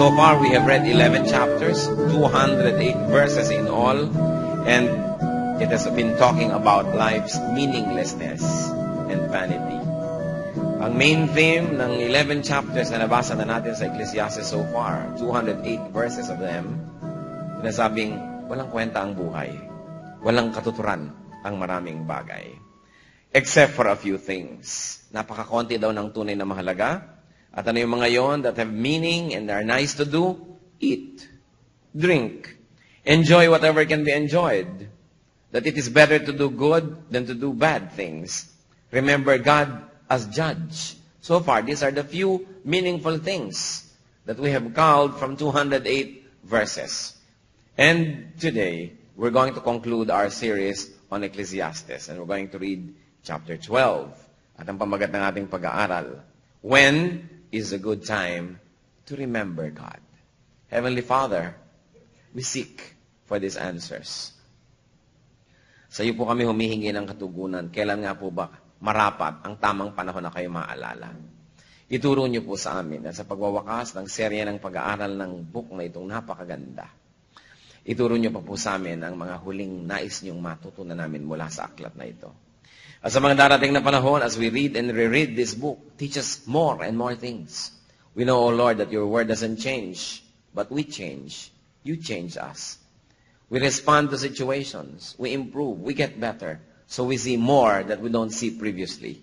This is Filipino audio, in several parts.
So far, we have read 11 chapters, 208 verses in all, and it has been talking about life's meaninglessness and vanity. Ang main theme ng 11 chapters na nabasa na natin sa Ecclesiastes so far, 208 verses of them, sinasabing walang kwenta ang buhay, walang katuturan ang maraming bagay. Except for a few things. Napakakonti daw ng tunay na mahalaga. At ano yung mga yon that have meaning and are nice to do? Eat, drink, enjoy whatever can be enjoyed. That it is better to do good than to do bad things. Remember God as judge. So far, these are the few meaningful things that we have called from 208 verses. And today, we're going to conclude our series on Ecclesiastes. And we're going to read chapter 12. At ang pamagat ng ating pag-aaral, when is a good time to remember God? Heavenly Father, we seek for these answers. Sa iyo po kami humihingi ng katugunan. Kailan nga po ba marapat ang tamang panahon na kayo maalala? Ituro niyo po sa amin na sa pagwawakas ng serye ng pag-aaral ng book na itong napakaganda. Ituro niyo pa po sa amin ang mga huling nais niyong matutunan namin mula sa aklat na ito. At sa mga darating na panahon, as we read and reread this book, teach us more and more things. We know, O Lord, that your word doesn't change, but we change. You change us. We respond to situations. We improve. We get better. So we see more that we don't see previously.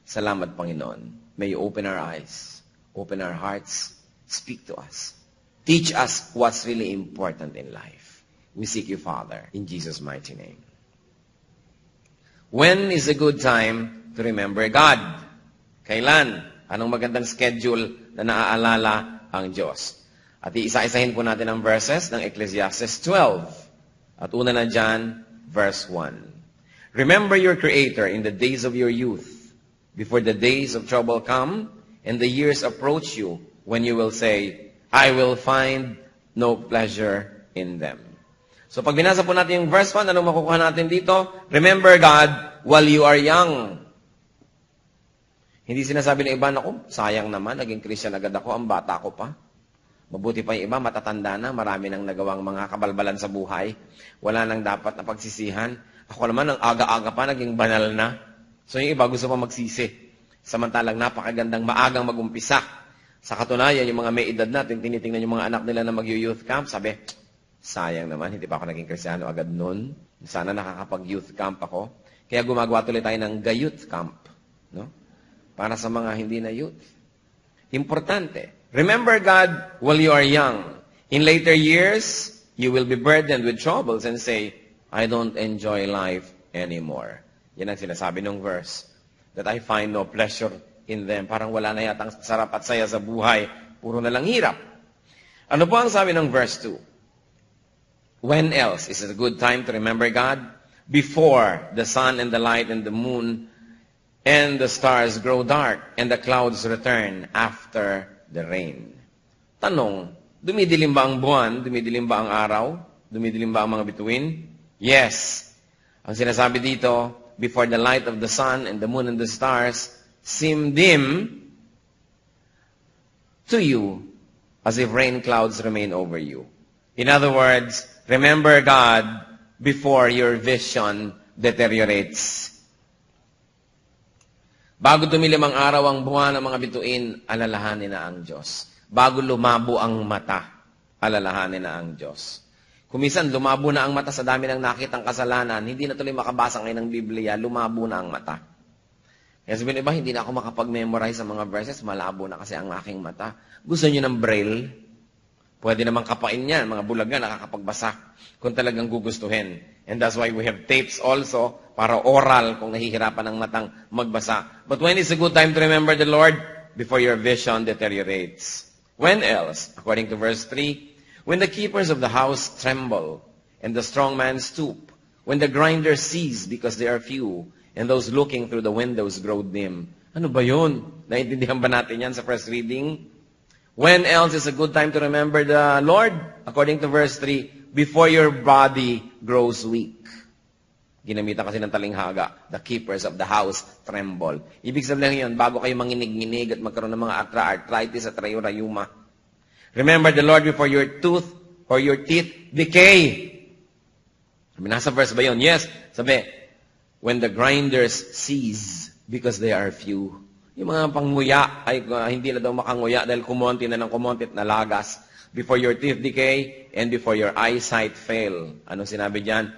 Salamat, Panginoon. May you open our eyes, open our hearts, speak to us. Teach us what's really important in life. We seek you, Father, in Jesus' mighty name. When is a good time to remember God? Kailan? Anong magandang schedule na naaalala ang Diyos? At iisa-isahin po natin ang verses ng Ecclesiastes 12. At una na dyan, verse 1. Remember your Creator in the days of your youth, before the days of trouble come, and the years approach you, when you will say, I will find no pleasure in them. So pag binasa po natin yung verse 1, anong makukuha natin dito? Remember God while you are young. Hindi sinasabi ng iba, naku, sayang naman, naging Christian agad ako, ang bata ko pa. Mabuti pa yung iba, matatanda na, marami nang nagawang mga kabalbalan sa buhay. Wala nang dapat na pagsisihan. Ako naman, ang aga-aga pa, naging banal na. So yung iba, gusto pa magsisi. Samantalang napakagandang maagang mag-umpisa. Sa katunayan, yung mga may edad natin, tinitingnan yung mga anak nila na mag-youth camp, sabi, sayang naman, hindi pa ako naging Kristiyano agad noon. Sana nakakapag-youth camp ako. Kaya gumagawa tuloy tayo ng gayouth camp. No? Para sa mga hindi na youth. Importante. Remember God while you are young. In later years, you will be burdened with troubles and say, I don't enjoy life anymore. Yan ang sinasabi ng verse. That I find no pleasure in them. Parang wala na yatang sarap at saya sa buhay. Puro na lang hirap. Ano po ang sabi ng verse 2? When else is it a good time to remember God? Before the sun and the light and the moon and the stars grow dark and the clouds return after the rain. Tanong, dumidilim ba ang buwan? Dumidilim ba ang araw? Dumidilim ba ang mga bituin? Yes. Ang sinasabi dito, before the light of the sun and the moon and the stars seem dim to you as if rain clouds remain over you. In other words, remember God before your vision deteriorates. Bago tumilim ang araw, ang buwan, ang mga bituin, alalahanin na ang Diyos. Bago lumabo ang mata, alalahanin na ang Diyos. Kumisan, lumabo na ang mata sa dami ng nakitang kasalanan, hindi na tuloy makabasa ngayon ng Biblia, lumabo na ang mata. Kaya sabihin iba, hindi na ako makapag-memorize sa mga verses, malabo na kasi ang aking mata. Gusto niyo ng braille? Pwede namang kapain yan, mga bulaga, nakakapagbasa kung talagang gugustuhin. And that's why we have tapes also para oral kung nahihirapan ang matang magbasa. But when is a good time to remember the Lord? Before your vision deteriorates. When else? According to verse 3, when the keepers of the house tremble and the strong man stoop, when the grinders cease because they are few, and those looking through the windows grow dim. Ano ba yun? Naintindihan ba natin yan sa first reading? When else is a good time to remember the Lord? According to verse 3, before your body grows weak. Ginamitan kasi ng talinghaga, the keepers of the house tremble. Ibig sabihin yun, bago kayo manginig-nginig at magkaroon ng mga arthritis at rayuma, Remember the Lord before your tooth or your teeth decay. Nasa verse ba yun? Yes. Sabi, when the grinders cease because they are few. Yung mga pangnguya ay hindi na daw makanguya dahil kumonti na ng kumonti at nalagas. Before your teeth decay and before your eyesight fail. Anong sinabi diyan?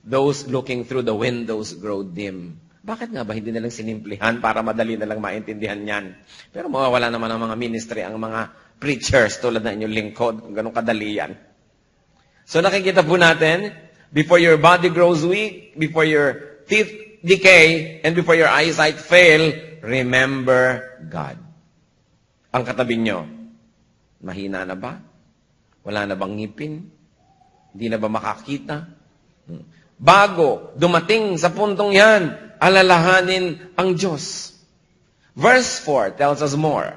Those looking through the windows grow dim. Bakit nga ba hindi na lang sinimplihan para madali na lang maintindihan yan? Pero mawawala naman ang mga ministry, ang mga preachers tulad na inyong lingkod, kung ganun kadali yan. So nakikita po natin, before your body grows weak, before your teeth decay, and before your eyesight fail, remember God. Ang katabi nyo, mahina na ba? Wala na bang ngipin? Hindi na ba makakita? Bago dumating sa puntong yan, alalahanin ang Diyos. Verse 4 tells us more.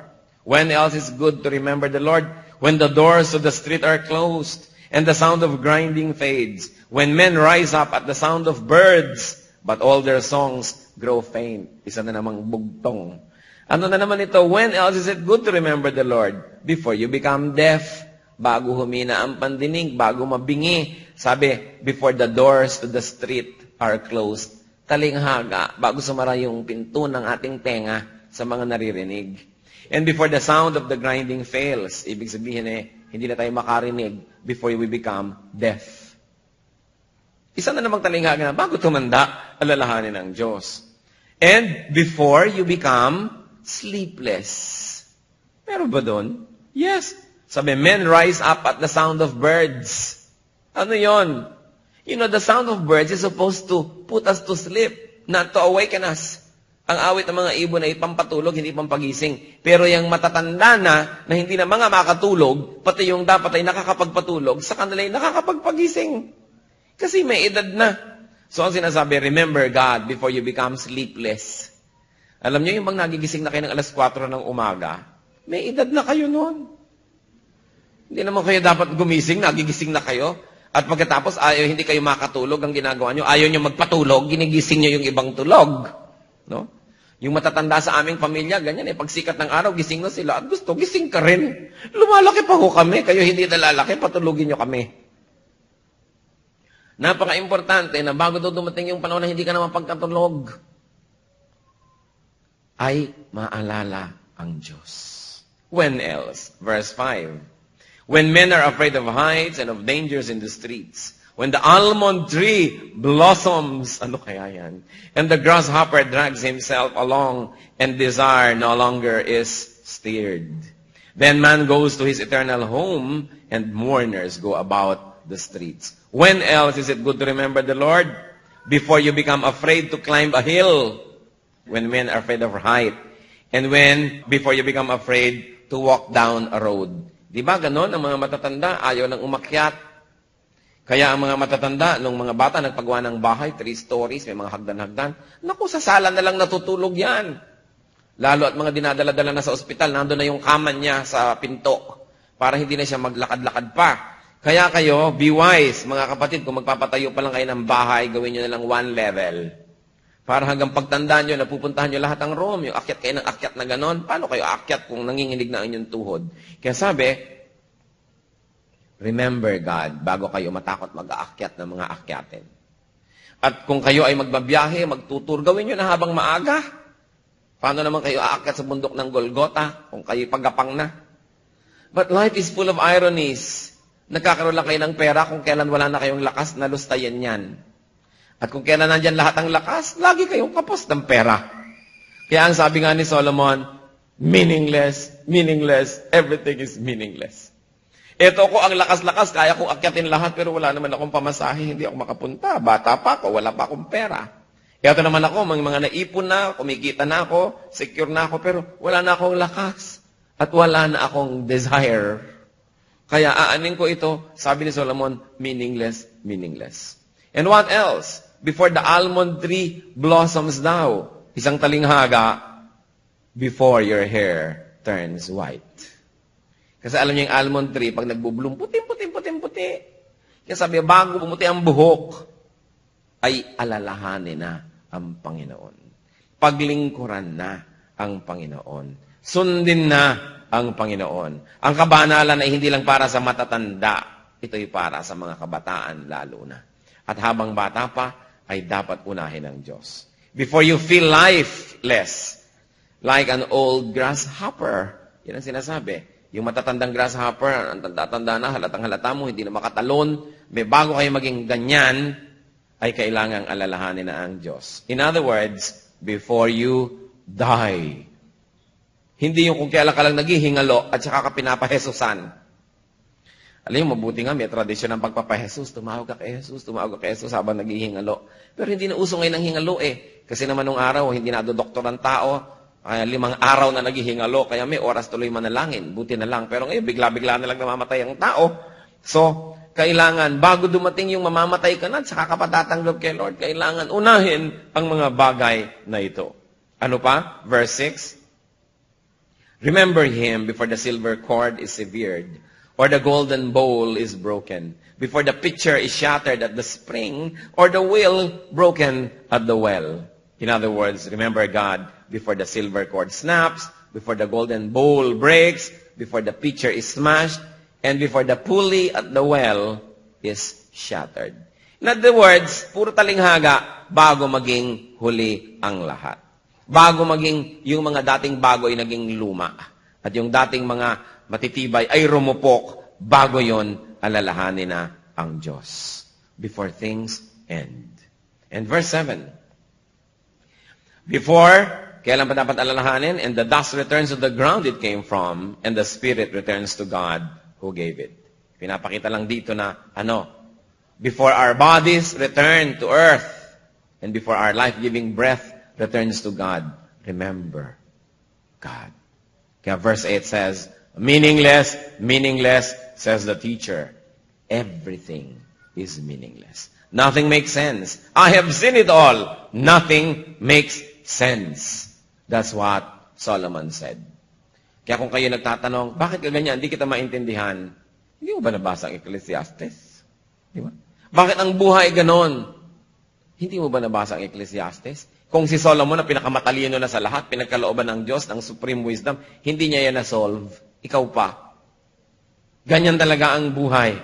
When else is good to remember the Lord? When the doors of the street are closed, and the sound of grinding fades. When men rise up at the sound of birds, but all their songs grow faint. Isa na namang bugtong. Ano na naman ito? When else is it good to remember the Lord? Before you become deaf, bago humina ang pandinig, bago mabingi. Sabi, before the doors to the street are closed. Talinghaga, bago sumara yung pinto ng ating tenga sa mga naririnig. And before the sound of the grinding fails, ibig sabihin hindi na tayo makarinig before we become deaf. Isa na namang talinghaga, bago tumanda, alalahanin ng Diyos. And before you become sleepless. Meron ba doon? Yes. Sabi, men rise up at the sound of birds. Ano yon? You know, the sound of birds is supposed to put us to sleep, not to awaken us. Ang awit ng mga ibon ay pampatulog, hindi pampagising. Pero yung matatanda na hindi na mga makatulog, pati yung dapat ay nakakapagpatulog, sa kanila ay nakakapagpagising. Kasi may edad na. So ang sinasabi, remember God before you become sleepless. Alam niyo, yung bang nagigising na kayo ng alas 4 ng umaga, may edad na kayo noon. Hindi naman kayo dapat gumising, nagigising na kayo. At pagkatapos, hindi kayo makatulog, ang ginagawa nyo, ayaw nyo magpatulog, ginigising nyo yung ibang tulog. No? Yung matatanda sa aming pamilya, ganyan pag sikat ng araw, gising na sila. At gusto, gising ka rin. Lumalaki pa ho kami, kayo hindi nalalaki, patulugin nyo kami. Napaka-importante na bago daw dumating yung panahon na hindi ka na mapagkatulog, ay maalala ang Diyos. When else? Verse 5. When men are afraid of heights and of dangers in the streets, when the almond tree blossoms, ano kaya yan? And the grasshopper drags himself along, and desire no longer is stirred. Then man goes to his eternal home, and mourners go about the streets. When else is it good to remember the Lord? Before you become afraid to climb a hill, when men are afraid of height, and before you become afraid to walk down a road. Di ba ganon? Ang mga matatanda, ayaw nang umakyat. Kaya ang mga matatanda, nung mga bata nagpagawa ng bahay, 3 stories, may mga hagdan-hagdan. Naku, sa sala na lang natutulog yan. Lalo at mga dinadala-dala na sa ospital, nandun na yung kama niya sa pinto para hindi na siya maglakad-lakad pa. Kaya kayo, be wise, mga kapatid, kung magpapatayo pa lang kayo ng bahay, gawin nyo na lang 1 level. Para hanggang pagtandaan nyo, napupuntahan nyo lahat ang room, yung akyat kayo ng akyat na ganon. Paano kayo akyat kung nanginginig na ang inyong tuhod? Kaya sabi, remember God bago kayo matakot mag-aakyat ng mga akyatin. At kung kayo ay magbabiyahe, magtutur, gawin nyo na habang maaga. Paano naman kayo aakyat sa bundok ng Golgota kung kayo pagapang na? But life is full of ironies. Nagkakaroon lang kayo ng pera kung kailan wala na kayong lakas na lustayin yan. At kung kailan nandyan lahat ng lakas, lagi kayong kapos ng pera. Kaya ang sabi nga ni Solomon, meaningless, meaningless, everything is meaningless. Ito ko ang lakas-lakas, kaya kong akyatin lahat, pero wala naman akong pamasahe, hindi ako makapunta. Bata pa ako, wala pa akong pera. Ito naman ako, mga naipon na, kumikita na ako, secure na ako, pero wala na akong lakas. At wala na akong desire. Kaya aanin ko ito, sabi ni Solomon, meaningless, meaningless. And what else? Before the almond tree blossoms now, isang talinghaga, before your hair turns white. Kasi alam niyo yung almond tree, pag nagbubulong, puti. Kaya sabi, bago pumuti ang buhok, ay alalahanin na ang Panginoon. Paglingkuran na ang Panginoon. Sundin na ang Panginoon. Ang kabanalan ay hindi lang para sa matatanda. Ito'y para sa mga kabataan lalo na. At habang bata pa, ay dapat unahin ng Diyos. Before you feel lifeless, like an old grasshopper. Yan ang sinasabi. Yung matatandang grasshopper, ang tanda-tanda na, halatang-halata mo, hindi na makatalon. May bago kayo maging ganyan, ay kailangang alalahanin na ang Diyos. In other words, before you die. Hindi yung kung kailan ka lang naghihingalo at saka ka pinapahesusan. Alam mo, mabuti nga, may tradisyon ng pagpapahesus. Tumawag ka kay Jesus, tumawag ka kay Jesus habang naghihingalo. Pero hindi na uso ngayon ng hingalo eh. Kasi naman nung araw, hindi na doktor ang tao. 5 araw na naghihingalo, kaya may oras tuloy manalangin. Buti na lang. Pero ngayon, bigla-bigla na lang namamatay ang tao. So, kailangan, bago dumating yung mamamatay ka na, saka ka pa tatanggap kay Lord, kailangan unahin ang mga bagay na ito. Ano pa? Verse 6. Remember Him before the silver cord is severed, or the golden bowl is broken, before the pitcher is shattered at the spring, or the wheel broken at the well. In other words, remember God before the silver cord snaps, before the golden bowl breaks, before the pitcher is smashed, and before the pulley at the well is shattered. In other words, puro talinghaga bago maging huli ang lahat. Bago maging yung mga dating bago ay naging luma. At yung dating mga matitibay ay rumupok, bago yon alalahanin na ang Diyos. Before things end. And verse 7. Before, kailan pa dapat alalahanin? And the dust returns to the ground it came from, and the spirit returns to God who gave it. Pinapakita lang dito na, before our bodies return to earth, and before our life-giving breath returns to God, remember God. Kaya verse 8 says, meaningless, meaningless, says the teacher. Everything is meaningless. Nothing makes sense. I have seen it all. Nothing makes sense. That's what Solomon said. Kaya kung kayo nagtatanong, bakit ka ganyan? Hindi kita maintindihan. Hindi mo ba nabasa ang Ecclesiastes? Di ba? Bakit ang buhay ganon? Hindi mo ba nabasa ang Ecclesiastes? Kung si Solomon na pinakamatalino na sa lahat, pinagkalooban ng Diyos, ng supreme wisdom, hindi niya yan na-solve. Ikaw pa. Ganyan talaga ang buhay.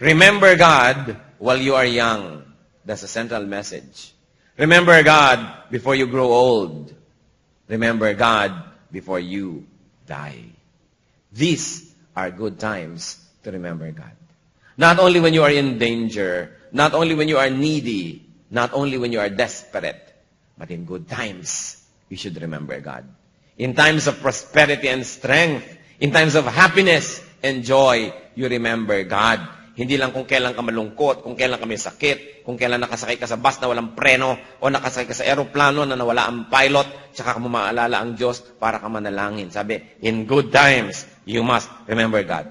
Remember God while you are young. That's the central message. Remember God before you grow old. Remember God before you die. These are good times to remember God. Not only when you are in danger, not only when you are needy, not only when you are desperate, but in good times, you should remember God. In times of prosperity and strength, in times of happiness and joy, you remember God. Hindi lang kung kailan ka malungkot, kung kailan ka may sakit, kung kailan nakasakay ka sa bus na walang preno, o nakasakay ka sa aeroplano na nawala ang pilot, tsaka ka mo maalala ang Diyos para ka manalangin. Sabi, in good times, you must remember God.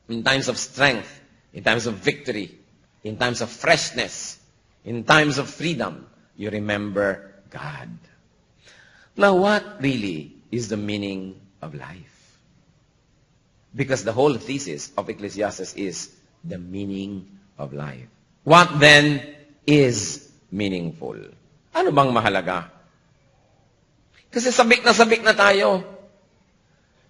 In times of strength, in times of victory, in times of freshness, in times of freedom, you remember God. Now, what really is the meaning of life? Because the whole thesis of Ecclesiastes is the meaning of life. What then is meaningful? Ano bang mahalaga? Kasi sabik na tayo.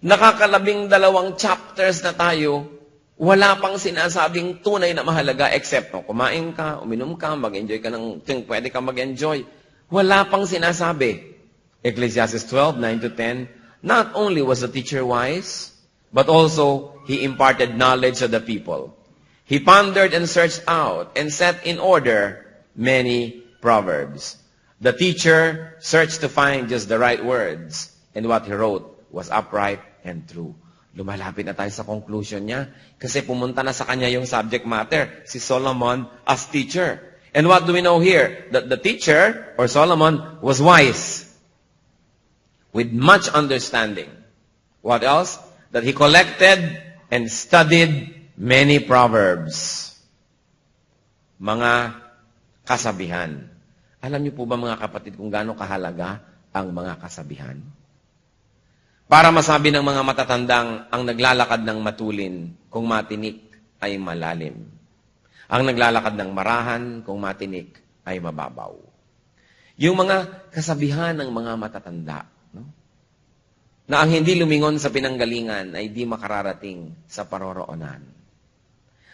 Nakakalabing 2 chapters na tayo. Wala pang sinasabing tunay na mahalaga except kumain ka, uminom ka, mag-enjoy ka ng pwede ka mag-enjoy. Wala pang sinasabi. Ecclesiastes 12:9-10, not only was the teacher wise, but also he imparted knowledge to the people. He pondered and searched out and set in order many proverbs. The teacher searched to find just the right words, and what he wrote was upright and true. Lumalapit na tayo sa conclusion niya kasi pumunta na sa kanya yung subject matter, si Solomon as teacher. And what do we know here? That the teacher, or Solomon, was wise with much understanding. What else? That he collected and studied many proverbs. Mga kasabihan. Alam niyo po ba mga kapatid kung gaano kahalaga ang mga kasabihan? Para masabi ng mga matatandang ang naglalakad ng matulin kung matinik ay malalim. Ang naglalakad ng marahan kung matinik ay mababaw. Yung mga kasabihan ng mga matatanda, no? na ang hindi lumingon sa pinanggalingan ay di makararating sa paroroonan.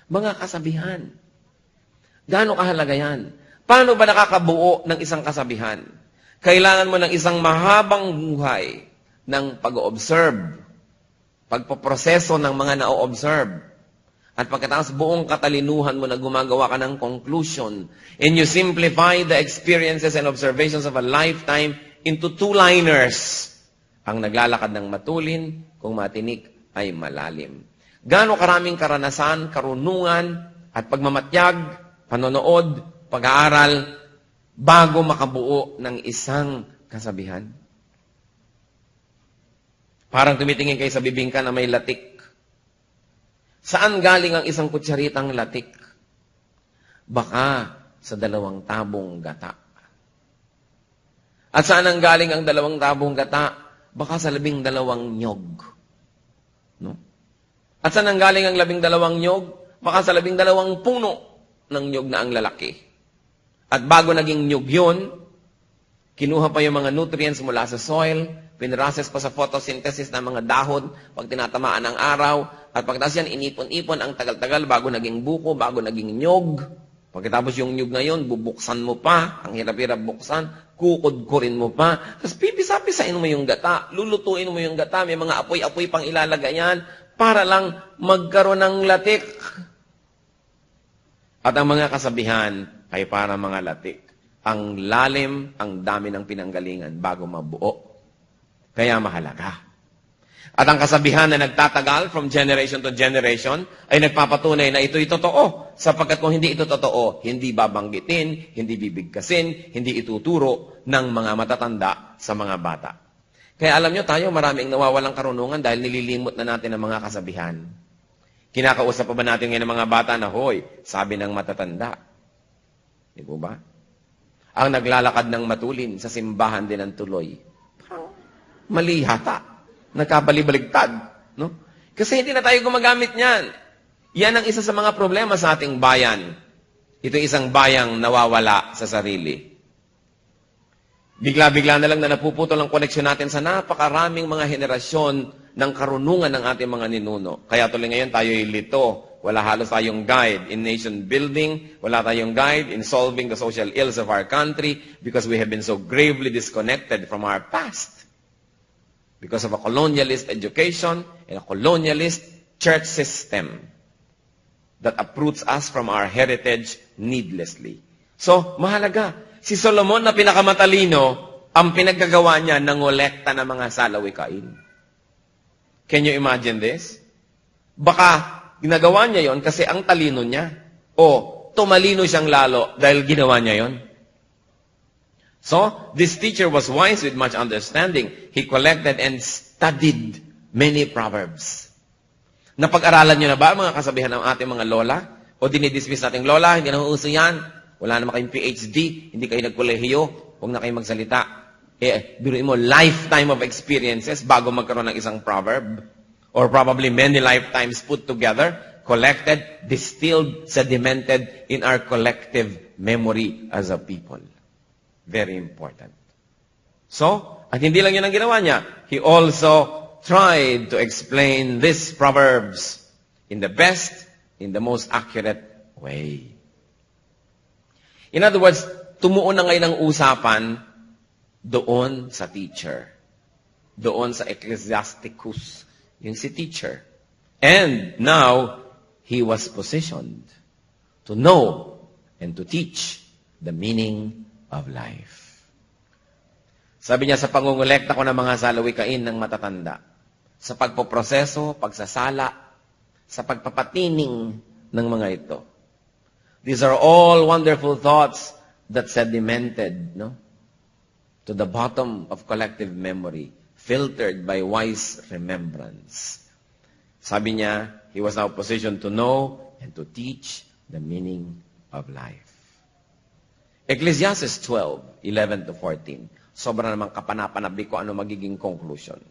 Mga kasabihan. Gaano kahalaga yan? Paano ba nakakabuo ng isang kasabihan? Kailangan mo ng isang mahabang buhay ng pag-observe, pagpoproseso ng mga na-observe, at pagkatapos buong katalinuhan mo na gumagawa ka ng conclusion, and you simplify the experiences and observations of a lifetime into two-liners. Ang naglalakad ng matulin, kung matinik, ay malalim. Gaano karaming karanasan, karunungan, at pagmamatyag, panonood, pag-aaral, bago makabuo ng isang kasabihan? Parang tumitingin kayo sa bibingka na may latik. Saan galing ang isang kutsaritang latik? Baka sa 2 tabong gata. At saan ang galing ang 2 tabong gata? Baka sa 12 nyog. No? At saan ang galing ang 12 nyog? Baka sa 12 puno ng nyog na ang lalaki. At bago naging nyog yun, kinuha pa yung mga nutrients mula sa soil, pinrocess pa sa photosynthesis ng mga dahon pag tinatamaan ng araw, at pagkatapos yan, inipon-ipon ang tagal-tagal bago naging buko, bago naging nyog. Pagkatapos yung nyog ngayon, bubuksan mo pa, ang hirap-hirap buksan, kukudkurin mo pa, tapos pipisa-pisain mo yung gata, lulutuin mo yung gata, may mga apoy-apoy pang ilalagay yan, para lang magkaroon ng latik. At ang mga kasabihan ay para mga latik. Ang lalim, ang dami ng pinanggalingan bago mabuo. Kaya mahalaga. At ang kasabihan na nagtatagal from generation to generation ay nagpapatunay na ito'y totoo. Sapagkat kung hindi ito totoo, hindi babanggitin, hindi bibigkasin, hindi ituturo ng mga matatanda sa mga bata. Kaya alam nyo tayo, maraming nawawalang karunungan dahil nililimot na natin ang mga kasabihan. Kinakausap pa ba natin ngayon ng mga bata na, hoy, sabi ng matatanda. Di po ba? Ang naglalakad ng matulin sa simbahan din ng tuloy. Mali hata. Nagkabalibaligtad. No? Kasi hindi na tayo gumagamit niyan. Yan ang isa sa mga problema sa ating bayan. Ito isang bayang nawawala sa sarili. Bigla-bigla na lang na napuputol ang koneksyon natin sa napakaraming mga henerasyon ng karunungan ng ating mga ninuno. Kaya tuloy ngayon tayo'y lito. Wala halos tayong guide in nation building. Wala tayong guide in solving the social ills of our country because we have been so gravely disconnected from our past. Because of a colonialist education and a colonialist church system that uproots us from our heritage needlessly. So, mahalaga. Si Solomon na pinakamatalino, ang pinaggagawa niya ng ngolekta ng mga salawikain. Can you imagine this? Baka ginagawa niya yon kasi ang talino niya. O tumalino siyang lalo dahil ginawa niya yon. So, this teacher was wise with much understanding. He collected and studied many proverbs. Napag-aralan niyo na ba mga kasabihan ng ating mga lola? O dinidismiss nating lola, hindi na uso yan. Wala na kayong PhD, hindi kayo nagkolehiyo, huwag na kayong magsalita. Biruin mo, lifetime of experiences bago magkaroon ng isang proverb. Or probably many lifetimes put together, collected, distilled, sedimented in our collective memory as a people. Very important. So, at hindi lang yun ang ginawa niya. He also tried to explain these proverbs in the best, in the most accurate way. In other words, tumuon na ngayon ang usapan doon sa teacher. Doon sa Ecclesiasticus. Yung si teacher. And now, he was positioned to know and to teach the meaning of life. Sabi niya, sa pangungulekta ko ng mga salawikain ng matatanda, sa pagpoproseso, pagsasala, sa pagpapatining ng mga ito. These are all wonderful thoughts that sedimented, no? To the bottom of collective memory, filtered by wise remembrance. Sabi niya, he was now positioned to know and to teach the meaning of life. Ecclesiastes 12:11-14. Sobra namang kapanapanabik ko ano magiging conclusion.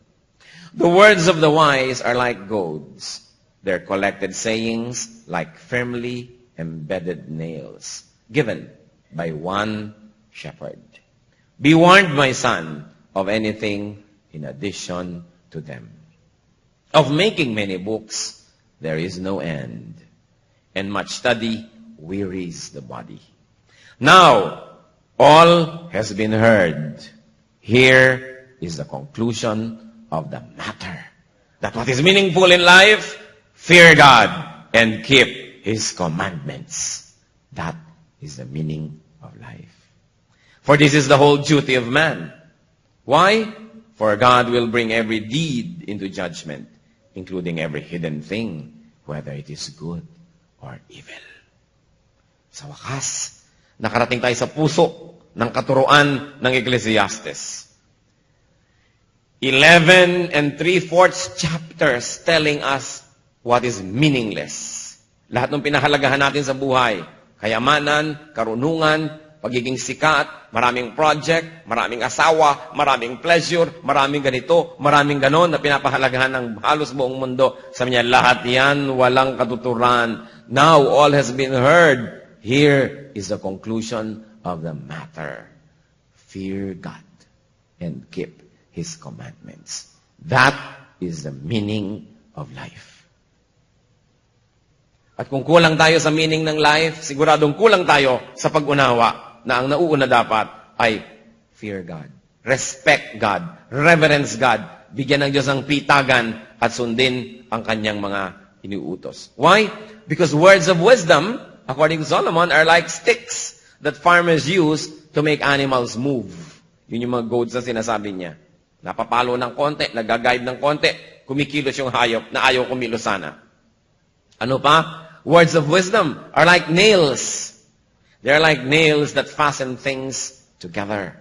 The words of the wise are like goads. Their collected sayings like firmly embedded nails, given by one shepherd. Be warned, my son, of anything in addition to them. Of making many books, there is no end, and much study wearies the body. Now, all has been heard. Here is the conclusion of the matter. That what is meaningful in life, fear God and keep His commandments. That is the meaning of life. For this is the whole duty of man. Why? For God will bring every deed into judgment, including every hidden thing, whether it is good or evil. Sa wakas, nakarating tayo sa puso ng katuruan ng Ecclesiastes. 11 and 3/4 chapters telling us what is meaningless. Lahat ng pinahalagahan natin sa buhay, kayamanan, karunungan, pagiging sikat, maraming project, maraming asawa, maraming pleasure, maraming ganito, maraming ganon na pinapahalagahan ng halos buong mundo. Sabi niya, lahat yan walang katuturan. Now all has been heard. Here is the conclusion of the matter. Fear God and keep His commandments. That is the meaning of life. At kung kulang tayo sa meaning ng life, siguradong kulang tayo sa pag-unawa na ang nauuna dapat ay fear God, respect God, reverence God, bigyan ng Diyos ng pitagan at sundin ang kanyang mga iniuutos. Why? Because words of wisdom, according to Solomon, are like sticks that farmers use to make animals move. Yun yung mga goads na sinasabi niya. Napapalo ng konti, nagaguide ng konti, kumikilos yung hayop na ayaw kumilos sana. Ano pa? Words of wisdom are like nails. They're like nails that fasten things together.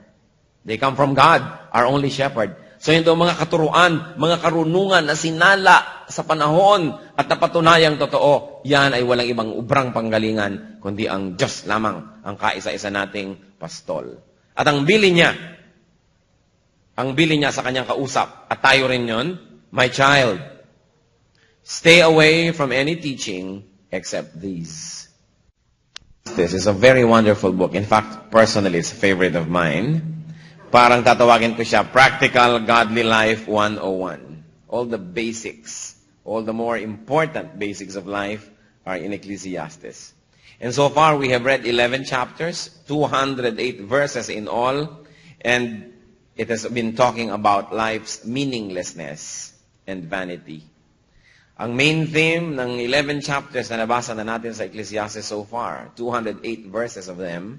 They come from God, our only shepherd. So yun daw mga katuruan, mga karunungan na sinala sa panahon at napatunayang totoo, yan ay walang ibang ubrang panggalingan, kundi ang Diyos lamang, ang kaisa-isa nating pastol. At ang bili niya sa kanyang kausap, at tayo rin yun, my child, stay away from any teaching except these. This is a very wonderful book. In fact, personally, it's a favorite of mine. Parang tatawagin ko siya, Practical Godly Life 101. All the basics, all the more important basics of life are in Ecclesiastes. And so far, we have read 11 chapters, 208 verses in all, and it has been talking about life's meaninglessness and vanity. Ang main theme ng 11 chapters na nabasa na natin sa Ecclesiastes so far, 208 verses of them,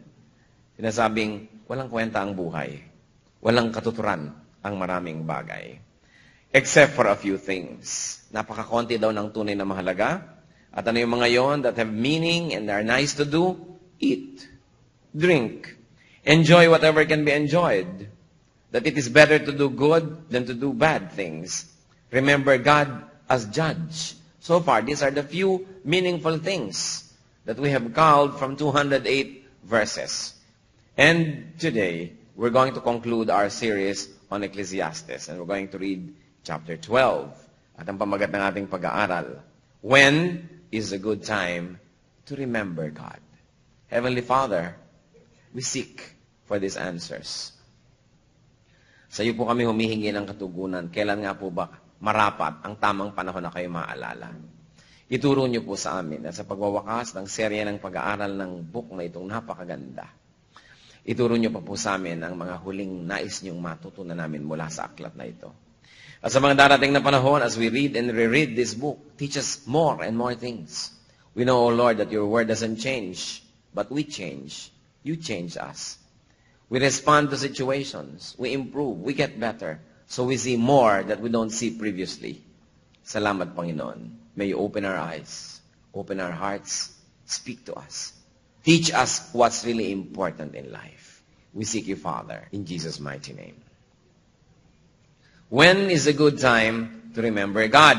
sinasabing walang kwenta ang buhay. Walang katuturan ang maraming bagay. Except for a few things. Napakakonti daw ng tunay na mahalaga. At ano yung mga yon that have meaning and are nice to do? Eat. Drink. Enjoy whatever can be enjoyed. That it is better to do good than to do bad things. Remember God as judge. So far, these are the few meaningful things that we have called from 208 verses. And today, we're going to conclude our series on Ecclesiastes. And we're going to read chapter 12. At ang pamagat ng ating pag-aaral, when is a good time to remember God? Heavenly Father, we seek for these answers. Sa iyo po kami humihingi ng katugunan. Kailan nga po ba marapat ang tamang panahon na kayo maalala? Ituro niyo po sa amin na sa pagwawakas ng serye ng pag-aaral ng book na itong napakaganda, ituro niyo pa po sa amin ang mga huling nais niyong matutunan namin mula sa aklat na ito. At sa mga darating na panahon, as we read and reread this book, teach us more and more things. We know, O Lord, that your word doesn't change, but we change. You change us. We respond to situations. We improve. We get better. So we see more that we don't see previously. Salamat, Panginoon. May you open our eyes, open our hearts, speak to us. Teach us what's really important in life. We seek you, Father, in Jesus' mighty name. When is a good time to remember God?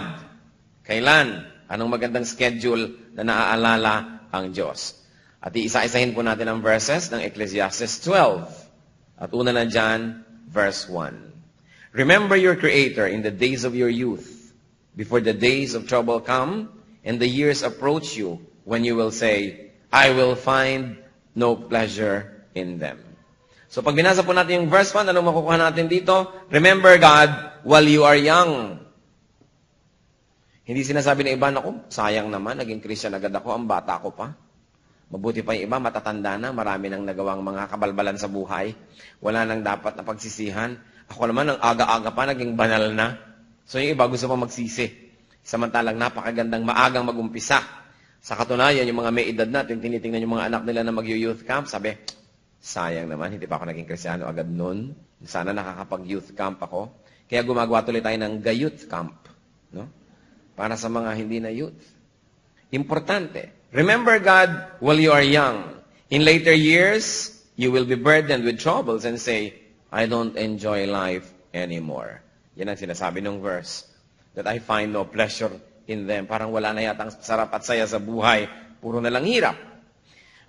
Kailan? Anong magandang schedule na naaalala ang Diyos? At iisa-isahin po natin ang verses ng Ecclesiastes 12. At una na dyan, verse 1. Remember your Creator in the days of your youth, before the days of trouble come, and the years approach you, when you will say, I will find no pleasure in them. So pag binasa po natin yung verse 1, anong makukuha natin dito? Remember God while you are young. Hindi sinasabi ng iba, naku, sayang naman, naging Christian agad ako, ang bata ko pa. Mabuti pa yung iba, matatanda na, marami nang nagawang mga kabalbalan sa buhay. Wala nang dapat na pagsisihan. Ako naman, ang aga-aga pa, naging banal na. So yung iba, gusto pa magsisi. Samantalang napakagandang maagang mag-umpisa. Sa katunayan, yung mga may edad natin, tinitingnan yung mga anak nila na mag-youth camp, sabi, sayang naman, hindi pa ako naging Kristiyano agad noon. Sana nakakapag-youth camp ako. Kaya gumagawa tuloy tayo ng gayouth camp. No? Para sa mga hindi na youth. Importante. Remember God while you are young. In later years, you will be burdened with troubles and say, I don't enjoy life anymore. Yan ang sinasabi ng verse. That I find no pleasure in them. Parang wala na yatang sarap at saya sa buhay. Puro na lang hirap.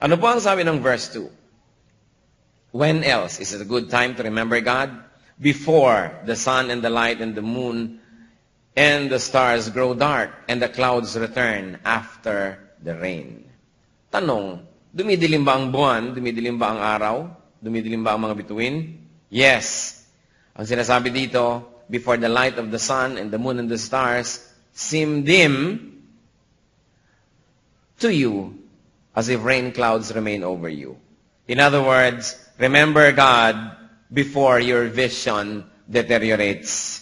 Ano po ang sabi ng verse 2? When else is it a good time to remember God? Before the sun and the light and the moon and the stars grow dark and the clouds return after the rain. Tanong, dumidilim ba ang buwan? Dumidilim ba ang araw? Dumidilim ba ang mga bituin? Yes. Ang sinasabi dito, before the light of the sun and the moon and the stars seem dim to you as if rain clouds remain over you. In other words, remember God before your vision deteriorates.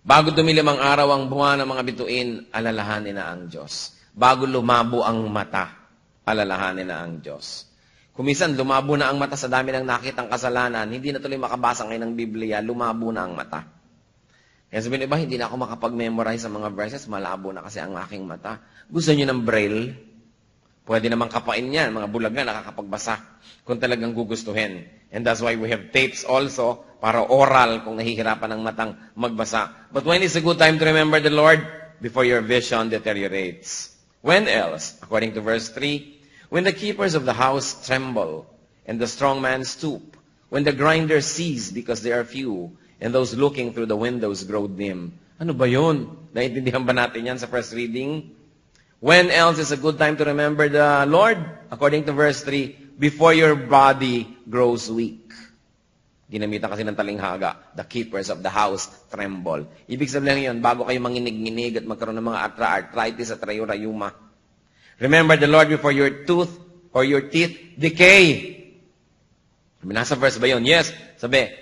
Bago dumilim ang araw, ang buwan ng mga bituin, alalahanin na ang Diyos. Bago lumabo ang mata, alalahanin na ang Diyos. Kung minsan lumabo na ang mata sa dami ng nakitang kasalanan, hindi na tuloy makabasa ngayon ng Biblia, lumabo na ang mata. Kaya sabihin, iba, hindi na ako makapag-memorize sa mga verses, malabo na kasi ang aking mata. Gusto niyo ng braille? Pwede namang kapain yan, mga bulag na nakakapagbasa kung talagang gugustuhin. And that's why we have tapes also para oral kung nahihirapan ng matang magbasa. But when is a good time to remember the Lord? Before your vision deteriorates. When else? According to verse 3, when the keepers of the house tremble and the strong man stoop, when the grinders cease because they are few and those looking through the windows grow dim. Ano ba yun? Naintindihan ba natin yan sa first reading? When else is a good time to remember the Lord? According to verse 3, before your body grows weak. Ginamitan kasi ng talinghaga, the keepers of the house tremble. Ibig sabihin yun, bago kayo manginig-nginig at magkaroon ng mga arthritis at rayuma. Remember the Lord before your tooth or your teeth decay. Nasa verse ba yun? Yes. Sabi,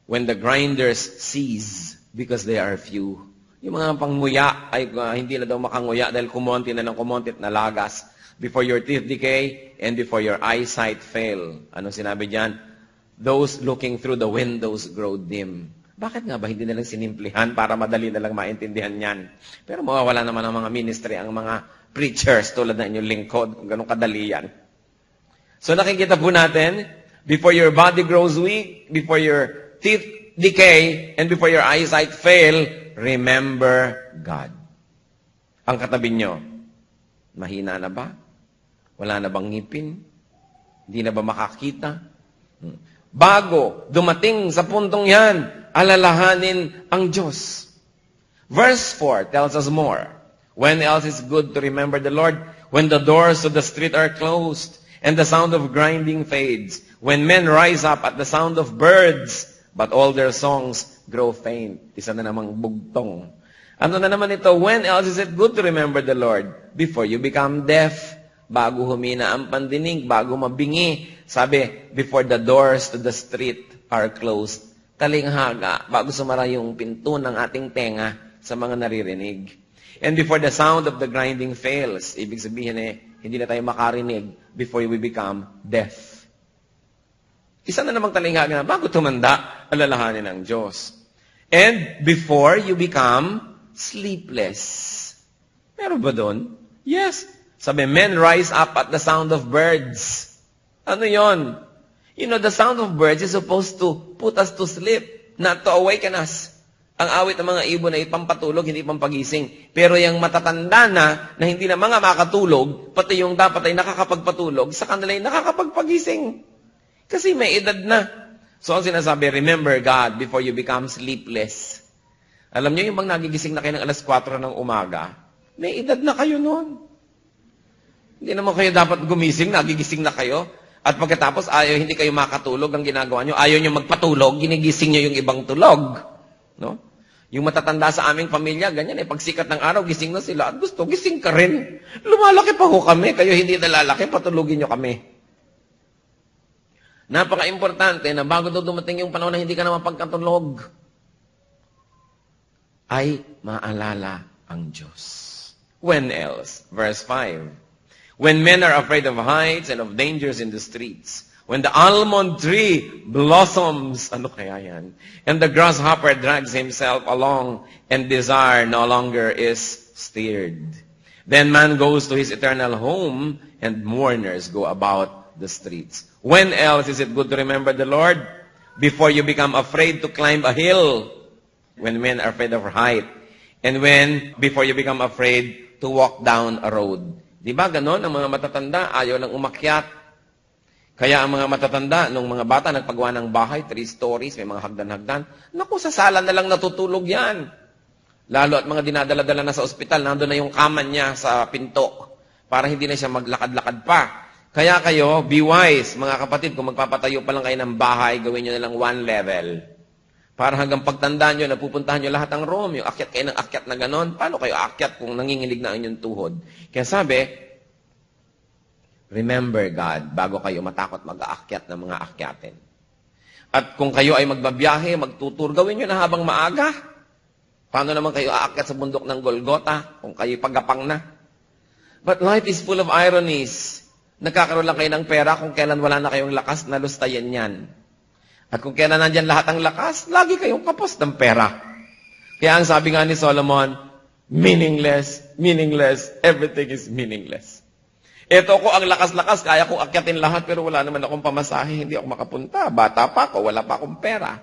when the grinders cease because they are few. Yung mga pangnguya ay hindi na daw makanguya dahil kumonti na ng kumonti at nalagas. Before your teeth decay and before your eyesight fail. Ano sinabi diyan? Those looking through the windows grow dim. Bakit nga ba hindi na lang sinimplihan para madali na lang maintindihan yan? Pero mawawala naman ang mga ministry, ang mga preachers tulad ng inyong lingkod kung ganun kadali yan. So nakikita po natin, before your body grows weak, before your teeth decay, and before your eyesight fail, remember God. Ang katabi nyo, mahina na ba? Wala na bang ngipin? Hindi na ba makakita? Bago dumating sa puntong yan, alalahanin ang Diyos. Verse 4 tells us more. When else is good to remember the Lord? When the doors of the street are closed, and the sound of grinding fades. When men rise up at the sound of birds, but all their songs grow faint. Isa na namang bugtong. Ano na naman ito? When else is it good to remember the Lord? Before you become deaf. Bago humina ang pandinig, bago mabingi. Sabi, before the doors to the street are closed. Talinghaga, bago sumara yung pinto ng ating tenga sa mga naririnig. And before the sound of the grinding fails. Ibig sabihin hindi na tayo makarinig before we become deaf. Isa na namang talinghaga na bago tumanda, alalahanin ng Diyos. And before you become sleepless. Meron ba doon? Yes. Sabi, men rise up at the sound of birds. Ano yon? You know, the sound of birds is supposed to put us to sleep, not to awaken us. Ang awit ng mga ibon ay pampatulog, hindi pampagising. Pero yung matatanda na hindi na mga makatulog, pati yung dapat ay nakakapagpatulog, sa kanila ay nakakapagpagising. Kasi may edad na. So ang sinasabi, remember God before you become sleepless. Alam niyo, yung bang nagigising na kayo ng alas 4 ng umaga, may edad na kayo noon. Hindi naman kayo dapat gumising, nagigising na kayo. At pagkatapos, hindi kayo makatulog, ang ginagawa nyo, ayaw nyo magpatulog, ginigising nyo yung ibang tulog. No? Yung matatanda sa aming pamilya, ganyan pag sikat ng araw, gising na sila. At gusto, gising ka rin. Lumalaki pa ho kami, kayo hindi nalalaki, patulugin nyo kami. Napaka-importante na bago dumating yung panahon na hindi ka na mapagkatulog, ay maalala ang Diyos. When else? Verse 5. When men are afraid of heights and of dangers in the streets, when the almond tree blossoms, ano kaya yan? And the grasshopper drags himself along, and desire no longer is stirred. Then man goes to his eternal home, and mourners go about the streets. When else is it good to remember the Lord? Before you become afraid to climb a hill, when men are afraid of height, and before you become afraid to walk down a road. Di ba ganon? Ang mga matatanda, ayaw lang umakyat. Kaya ang mga matatanda, nung mga bata nagpagawa ng bahay, 3 stories, may mga hagdan-hagdan, naku, sa sala na lang natutulog yan. Lalo at mga dinadala-dala na sa ospital, nandun na yung kama niya sa pinto, para hindi na siya maglakad-lakad pa. Kaya kayo, be wise, mga kapatid, kung magpapatayo pa lang kayo ng bahay, gawin nyo na lang 1 level. Para hanggang pagtandaan nyo, napupuntahan nyo lahat ng room, yung akyat kayo ng akyat na ganon. Paano kayo akyat kung nanginginig na ang inyong tuhod? Kaya sabi, remember God bago kayo matakot mag-aakyat ng mga akyatin. At kung kayo ay magbabiyahe, magtutur, gawin nyo na habang maaga. Paano naman kayo aakyat sa bundok ng Golgota kung kayo pagapang na? But life is full of ironies. Nagkakaroon lang kayo ng pera kung kailan wala na kayong lakas na lustayan yan. At kung kailan nandyan lahat ang lakas, lagi kayong kapos ng pera. Kaya ang sabi nga ni Solomon, meaningless, meaningless, everything is meaningless. Ito ko ang lakas-lakas, kaya kong akyatin lahat, pero wala naman akong pamasahe, hindi ako makapunta. Bata pa ako, wala pa akong pera.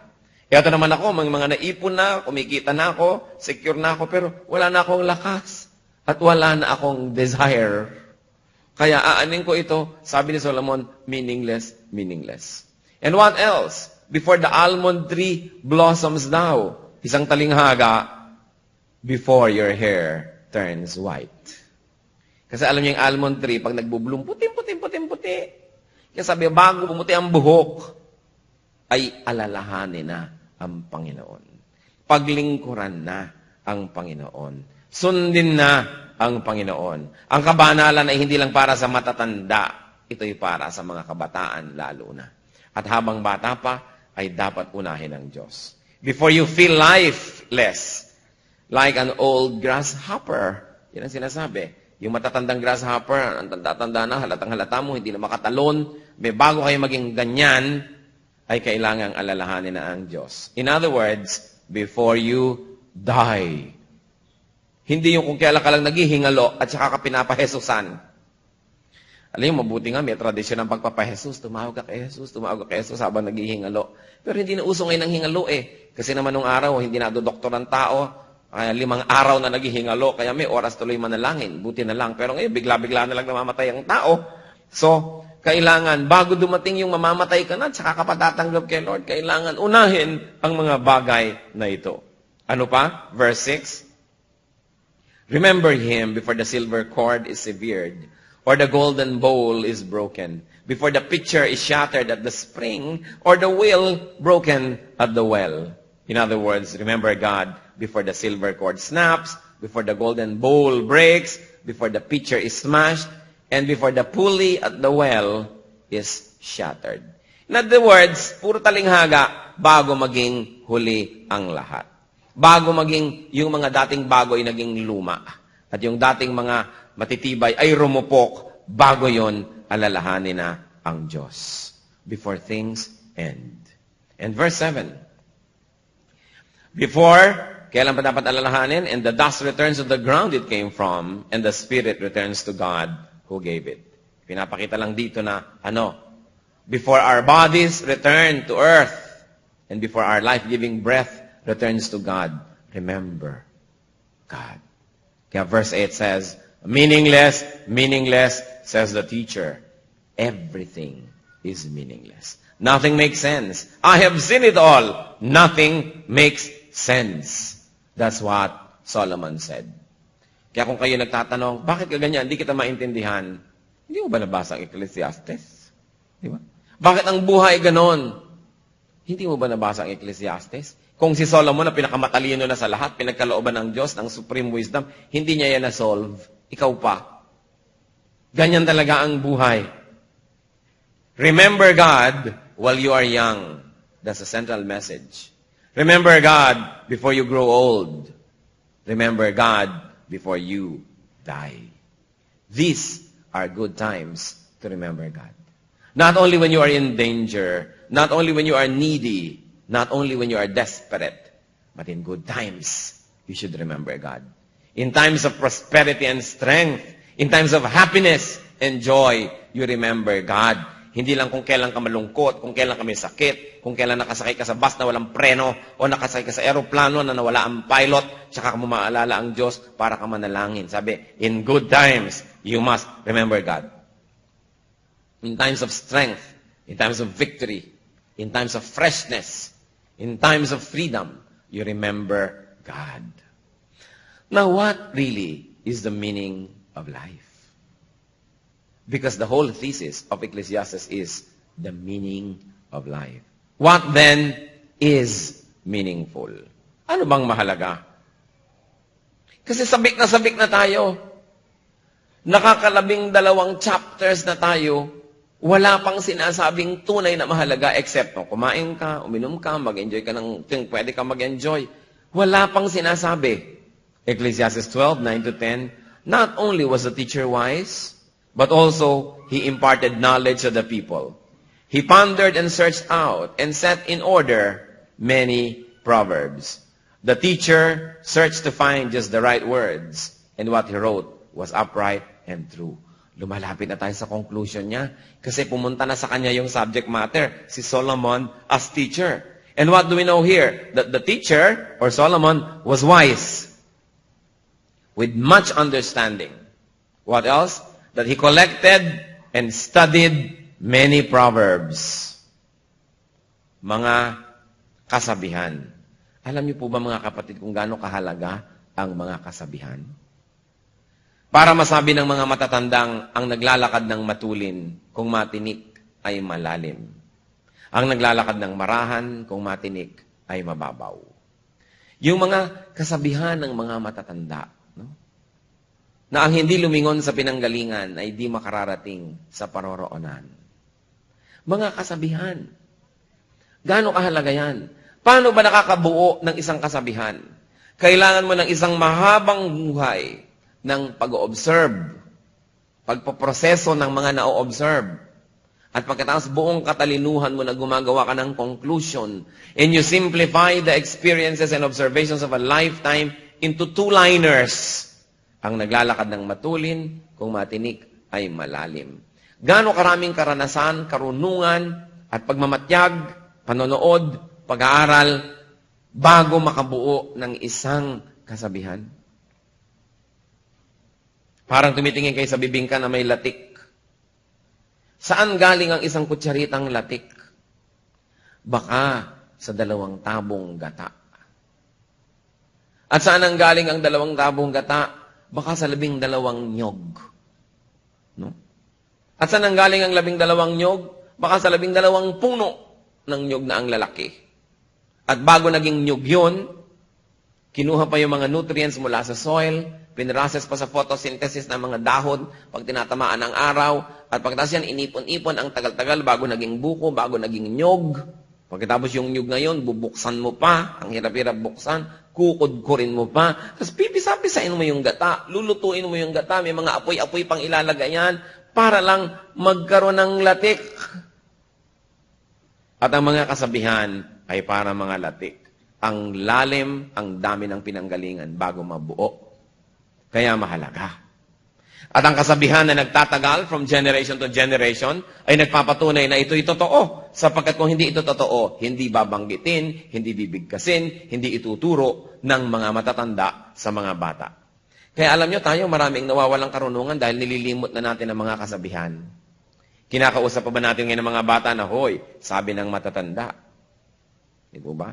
Ito naman ako, mga naipon na, kumikita na ako, secure na ako, pero wala na akong lakas. At wala na akong desire. Kaya aanin ko ito, sabi ni Solomon, meaningless, meaningless. And what else? Before the almond tree blossoms now, isang talinghaga, before your hair turns white. Kasi alam niyo yung almond tree, pag nagbubloom, puti. Kaya sabi, bago bumuti ang buhok, ay alalahanin na ang Panginoon. Paglingkuran na ang Panginoon. Sundin na ang Panginoon. Ang kabanalan ay hindi lang para sa matatanda, ito'y para sa mga kabataan lalo na. At habang bata pa, ay dapat unahin ng Diyos. Before you feel lifeless, like an old grasshopper, yan ang sinasabi. Yung matatandang grasshopper, ang tanda-tanda na, halatang-halata mo, hindi na makatalon, may bago kayo maging ganyan, ay kailangang alalahanin na ang Diyos. In other words, before you die. Hindi yung kung kailan ka lang naghihingalo at saka ka pinapahesusan. Alam mo, mabuti nga, may tradisyon ng pagpapahesus. Tumawag ka kay Jesus habang naghihingalo. Pero hindi na uso ngayon ng hingalo Kasi naman nung araw, hindi na doktor ang tao. 5 araw na naghihingalo, kaya may oras tuloy manalangin. Buti na lang. Pero ngayon, bigla-bigla na lang namamatay ang tao. So, kailangan, bago dumating yung mamamatay ka na, tsaka ka patatanggap kay Lord, kailangan unahin ang mga bagay na ito. Ano pa? Verse 6. Remember Him before the silver cord is severed, or the golden bowl is broken, before the pitcher is shattered at the spring, or the wheel broken at the well. In other words, remember God before the silver cord snaps, before the golden bowl breaks, before the pitcher is smashed, and before the pulley at the well is shattered. In other words, puro talinghaga bago maging huli ang lahat. Bago maging yung mga dating bago ay naging luma. At yung dating mga matitibay ay rumupok, bago yon alalahanin na ang Diyos. Before things end. And verse 7. Before, kailan pa dapat alalahanin? And the dust returns to the ground it came from, and the spirit returns to God who gave it. Pinapakita lang dito na, before our bodies return to earth, and before our life-giving breath returns to God, remember God. Kaya verse 8 says, meaningless, meaningless, says the teacher. Everything is meaningless. Nothing makes sense. I have seen it all. Nothing makes sense. That's what Solomon said. Kaya kung kayo nagtatanong, bakit ka ganyan? Hindi kita maintindihan. Hindi mo ba nabasa ang Ecclesiastes? Di ba? Bakit ang buhay ganon? Hindi mo ba nabasa ang Ecclesiastes? Kung si Solomon na pinakamatalino na sa lahat, pinagkalooban ng Diyos, ng supreme wisdom, hindi niya yan na-solve. Ikaw pa. Ganyan talaga ang buhay. Remember God while you are young. That's a central message. Remember God before you grow old. Remember God before you die. These are good times to remember God. Not only when you are in danger, not only when you are needy, not only when you are desperate, but in good times, you should remember God. In times of prosperity and strength, in times of happiness and joy, you remember God. Hindi lang kung kailan ka malungkot, kung kailan ka may sakit, kung kailan nakasakay ka sa bus na walang preno, o nakasakay ka sa aeroplano na nawala ang pilot, tsaka ka mo maalala ang Diyos para ka manalangin. Sabi, in good times, you must remember God. In times of strength, in times of victory, in times of freshness, in times of freedom, you remember God. Now, what really is the meaning of life? Because the whole thesis of Ecclesiastes is the meaning of life. What then is meaningful? Ano bang mahalaga? Kasi sabik na tayo. Nakakalabing 2 chapters na tayo, wala pang sinasabing tunay na mahalaga except no, kumain ka, uminom ka, mag-enjoy ka ng pwede ka mag-enjoy. Wala pang sinasabi. Ecclesiastes 12:9-10, not only was the teacher wise, but also he imparted knowledge to the people. He pondered and searched out and set in order many proverbs. The teacher searched to find just the right words, and what he wrote was upright and true. Lumalapit na tayo sa conclusion niya kasi pumunta na sa kanya yung subject matter, si Solomon as teacher. And what do we know here? That the teacher, or Solomon, was wise with much understanding. What else? That he collected and studied many proverbs. Mga kasabihan. Alam niyo po ba mga kapatid kung gaano kahalaga ang mga kasabihan? Para masabi ng mga matatandang ang naglalakad ng matulin kung matinik ay malalim. Ang naglalakad ng marahan kung matinik ay mababaw. Yung mga kasabihan ng mga matatanda, no? Na ang hindi lumingon sa pinanggalingan ay di makararating sa paroroonan. Mga kasabihan. Gaano kahalaga yan? Paano ba nakakabuo ng isang kasabihan? Kailangan mo ng isang mahabang buhay ng pag-observe, pagpaproseso ng mga na-observe. At pagkatapos buong katalinuhan mo na gumagawa ka ng conclusion, and you simplify the experiences and observations of a lifetime into 2-liners. Ang naglalakad ng matulin, kung matinik ay malalim. Gaano karaming karanasan, karunungan, at pagmamatyag, panonood, pag-aaral, bago makabuo ng isang kasabihan? Parang tumitingin kayo sa bibingka na may latik. Saan galing ang isang kutsaritang latik? Baka sa 2 tabong gata. At saan ang galing ang 2 tabong gata? Baka sa 12 nyog. No? At saan ang galing ang 12 nyog? Baka sa 12 puno ng nyog na ang lalaki. At bago naging nyog yun, kinuha pa yung mga nutrients mula sa soil, pinrocess pa sa photosynthesis ng mga dahon pag tinatamaan ng araw, at pagkatapos yan, inipon-ipon ang tagal-tagal bago naging buko, bago naging nyog. Pagkatapos yung nyog ngayon, bubuksan mo pa, ang hirap-hirap buksan, kukudkurin mo pa, tapos pipisa-pisain mo yung gata, lulutuin mo yung gata, may mga apoy-apoy pang ilalagay yan, para lang magkaroon ng latik. At ang mga kasabihan ay para mga latik. Ang lalim, ang dami ng pinanggalingan bago mabuo. Kaya mahalaga. At ang kasabihan na nagtatagal from generation to generation ay nagpapatunay na ito'y totoo. Sapagkat kung hindi ito totoo, hindi babanggitin, hindi bibigkasin, hindi ituturo ng mga matatanda sa mga bata. Kaya alam nyo tayo, maraming nawawalang karunungan dahil nililimot na natin ang mga kasabihan. Kinakausap pa ba natin ngayon ng mga bata na, hoy, sabi ng matatanda. Di ba?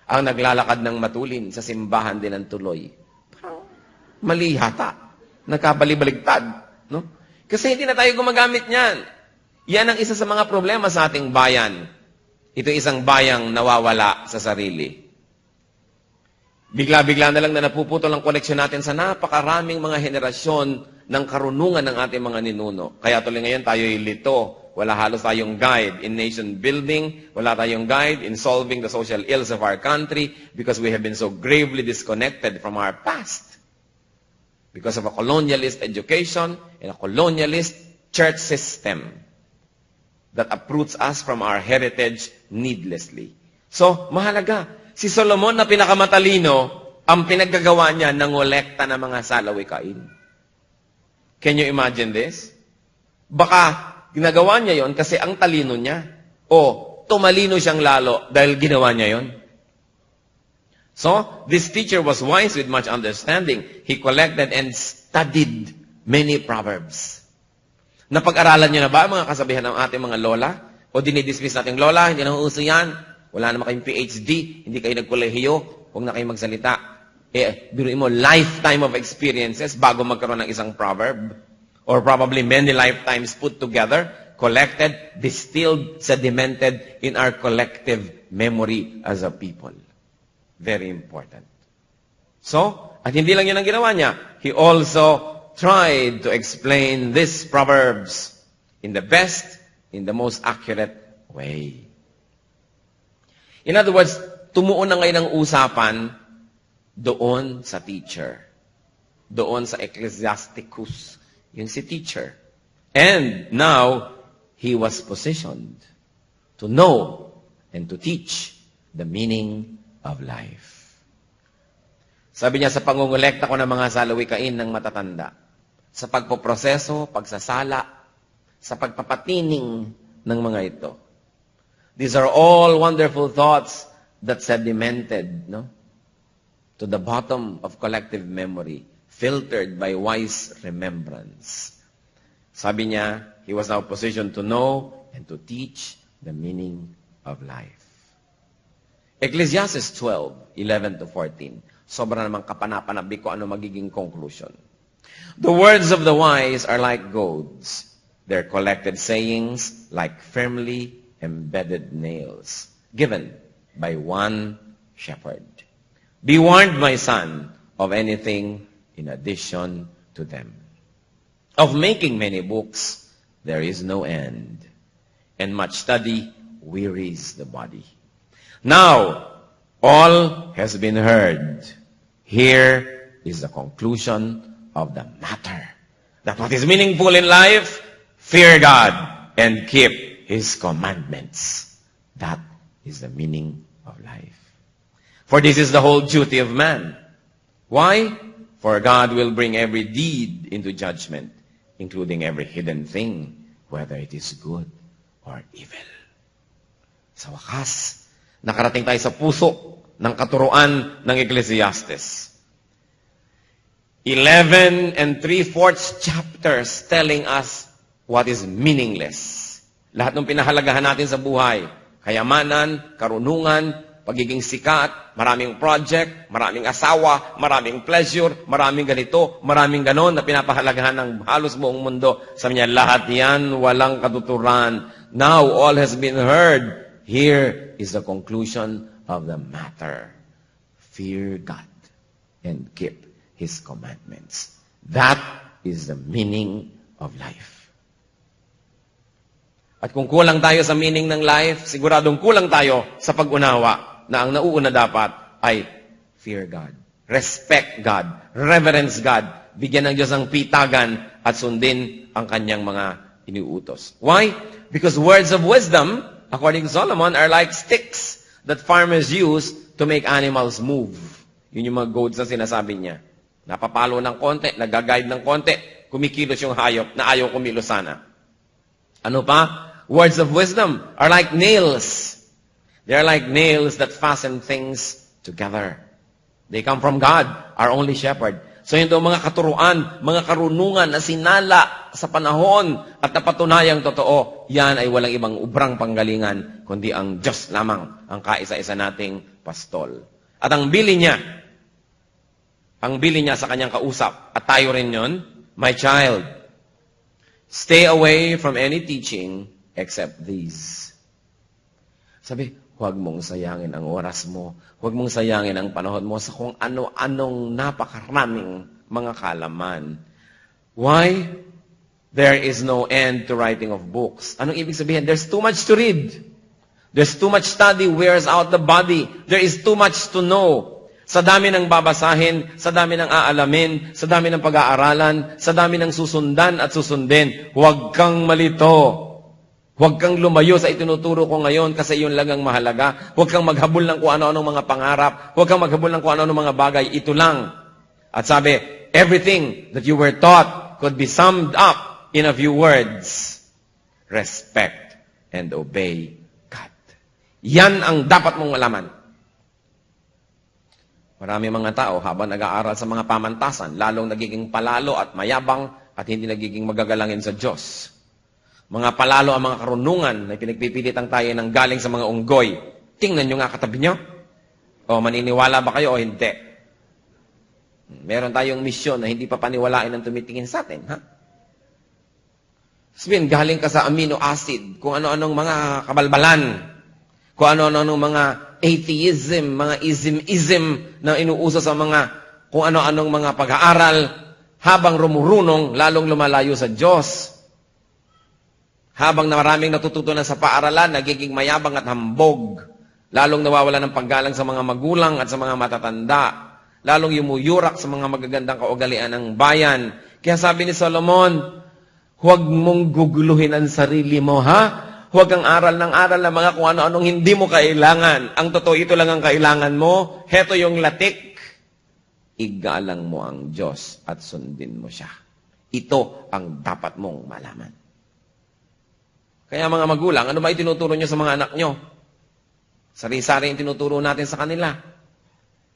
Ang naglalakad ng matulin sa simbahan din ng tuloy. Parang mali hata. Nagkabalibaligtad. No? Kasi hindi na tayo gumagamit niyan. Yan ang isa sa mga problema sa ating bayan. Ito isang bayang nawawala sa sarili. Bigla-bigla na lang na napuputol ang koneksyon natin sa napakaraming mga henerasyon ng karunungan ng ating mga ninuno. Kaya tuloy ngayon tayo'y lito. Wala halos tayong guide in nation building. Wala tayong guide in solving the social ills of our country because we have been so gravely disconnected from our past. Because of a colonialist education and a colonialist church system that uproots us from our heritage needlessly. So, mahalaga. Si Solomon na pinakamatalino, ang pinaggagawa niya, nangolekta ng mga salawikain. Can you imagine this? Baka ginagawa niya yon kasi ang talino niya. O tumalino siyang lalo dahil ginawa niya yon. So, this teacher was wise with much understanding. He collected and studied many proverbs. Napag-aralan niyo na ba mga kasabihan ng ating mga lola? O dinidismiss natin, lola, hindi na uso yan. Wala naman kayong PhD, hindi kayo nagkolehiyo, huwag na kayong magsalita. Biruin mo, lifetime of experiences bago magkaroon ng isang proverb. Or probably many lifetimes put together, collected, distilled, sedimented in our collective memory as a people. Very important. So, at hindi lang yun ang ginawa niya, he also tried to explain these proverbs in the best, in the most accurate way. In other words, tumuon na ngayon ang usapan doon sa teacher. Doon sa Ecclesiasticus. Yun si teacher. And now, he was positioned to know and to teach the meaning of life. Sabi niya, sa pangungulekta ko ng mga salawikain ng matatanda, sa pagpoproseso, pagsasala, sa pagpapatining ng mga ito. These are all wonderful thoughts that sedimented, to the bottom of collective memory, filtered by wise remembrance. Sabi niya, he was now positioned to know and to teach the meaning of life. Ecclesiastes 12:11-14. Sobra namang kapanapanabik ko ano magiging conclusion. The words of the wise are like goads, their collected sayings like firmly embedded nails, given by one shepherd. Be warned, my son, of anything in addition to them. Of making many books, there is no end, and much study wearies the body. Now, all has been heard. Here is the conclusion of the matter. That what is meaningful in life, fear God and keep His commandments. That is the meaning of life. For this is the whole duty of man. Why? For God will bring every deed into judgment, including every hidden thing, whether it is good or evil. Sa wakas, nakarating tayo sa puso ng katuruan ng Ecclesiastes. 11 3/4 chapters telling us what is meaningless. Lahat ng pinahalagahan natin sa buhay, kayamanan, karunungan, pagiging sikat, maraming project, maraming asawa, maraming pleasure, maraming ganito, maraming ganon na pinapahalagahan ng halos buong mundo. Sabi niya, lahat yan walang katuturan. Now all has been heard. Here is the conclusion of the matter. Fear God and keep His commandments. That is the meaning of life. At kung kulang tayo sa meaning ng life, siguradong kulang tayo sa pag-unawa na ang nauuna dapat ay fear God. Respect God. Reverence God. Bigyan ng Diyos ng pitagan at sundin ang kanyang mga iniuutos. Why? Because words of wisdom, according to Solomon, are like sticks that farmers use to make animals move. Yun yung mga goads na sinasabi niya. Napapalo ng konti, nagaguide ng konti, kumikilos yung hayop na ayaw kumilos sana. Ano pa? Words of wisdom are like nails. They are like nails that fasten things together. They come from God, our only shepherd. So yun daw mga katuruan, mga karunungan na sinala sa panahon at napatunayang totoo, yan ay walang ibang ubrang panggalingan, kundi ang Diyos lamang, ang kaisa-isa nating pastol. At ang bili niya sa kanyang kausap, at tayo rin yun, my child, stay away from any teaching except these. Sabi, huwag mong sayangin ang oras mo. Huwag mong sayangin ang panahon mo sa kung ano-anong napakaraming mga kalaman. Why? There is no end to writing of books. Anong ibig sabihin? There's too much to read. There's too much study wears out the body. There is too much to know. Sa dami ng babasahin, sa dami ng aalamin, sa dami ng pag-aaralan, sa dami ng susundan at susundin, huwag kang malito. Huwag kang lumayo sa itinuturo ko ngayon kasi yun lang ang mahalaga. Huwag kang maghabol ng kung ano-anong mga pangarap. Huwag kang maghabol ng kung ano-anong mga bagay. Ito lang. At sabi, everything that you were taught could be summed up in a few words. Respect and obey God. Yan ang dapat mong malaman. Marami mga tao habang nag-aaral sa mga pamantasan, lalong nagiging palalo at mayabang at hindi nagiging magagalangin sa Diyos. Mga palalo ang mga karunungan na pinagpipilitang tayo ng galing sa mga unggoy. Tingnan nyo nga katabi nyo. O maniniwala ba kayo o hindi? Meron tayong misyon na hindi pa paniwalain ang tumitingin sa atin. Ha? Sabihin, galing ka sa amino acid, kung ano-anong mga kabalbalan, kung ano-anong mga atheism, mga ism na inuuso sa mga kung ano-anong mga pag-aaral, habang rumurunong, lalong lumalayo sa Diyos. Habang na maraming natututunan sa paaralan, nagiging mayabang at hambog. Lalong nawawala ng paggalang sa mga magulang at sa mga matatanda. Lalong yumuyurak sa mga magagandang kaugalian ng bayan. Kaya sabi ni Solomon, huwag mong guguluhin ang sarili mo, ha? Huwag kang aral ng mga kung ano-anong hindi mo kailangan. Ang totoo, ito lang ang kailangan mo. Heto yung latik. Igalang mo ang Diyos at sundin mo siya. Ito ang dapat mong malaman. Kaya mga magulang, ano ba itinuturo nyo sa mga anak nyo? Sari-sari yung tinuturo natin sa kanila.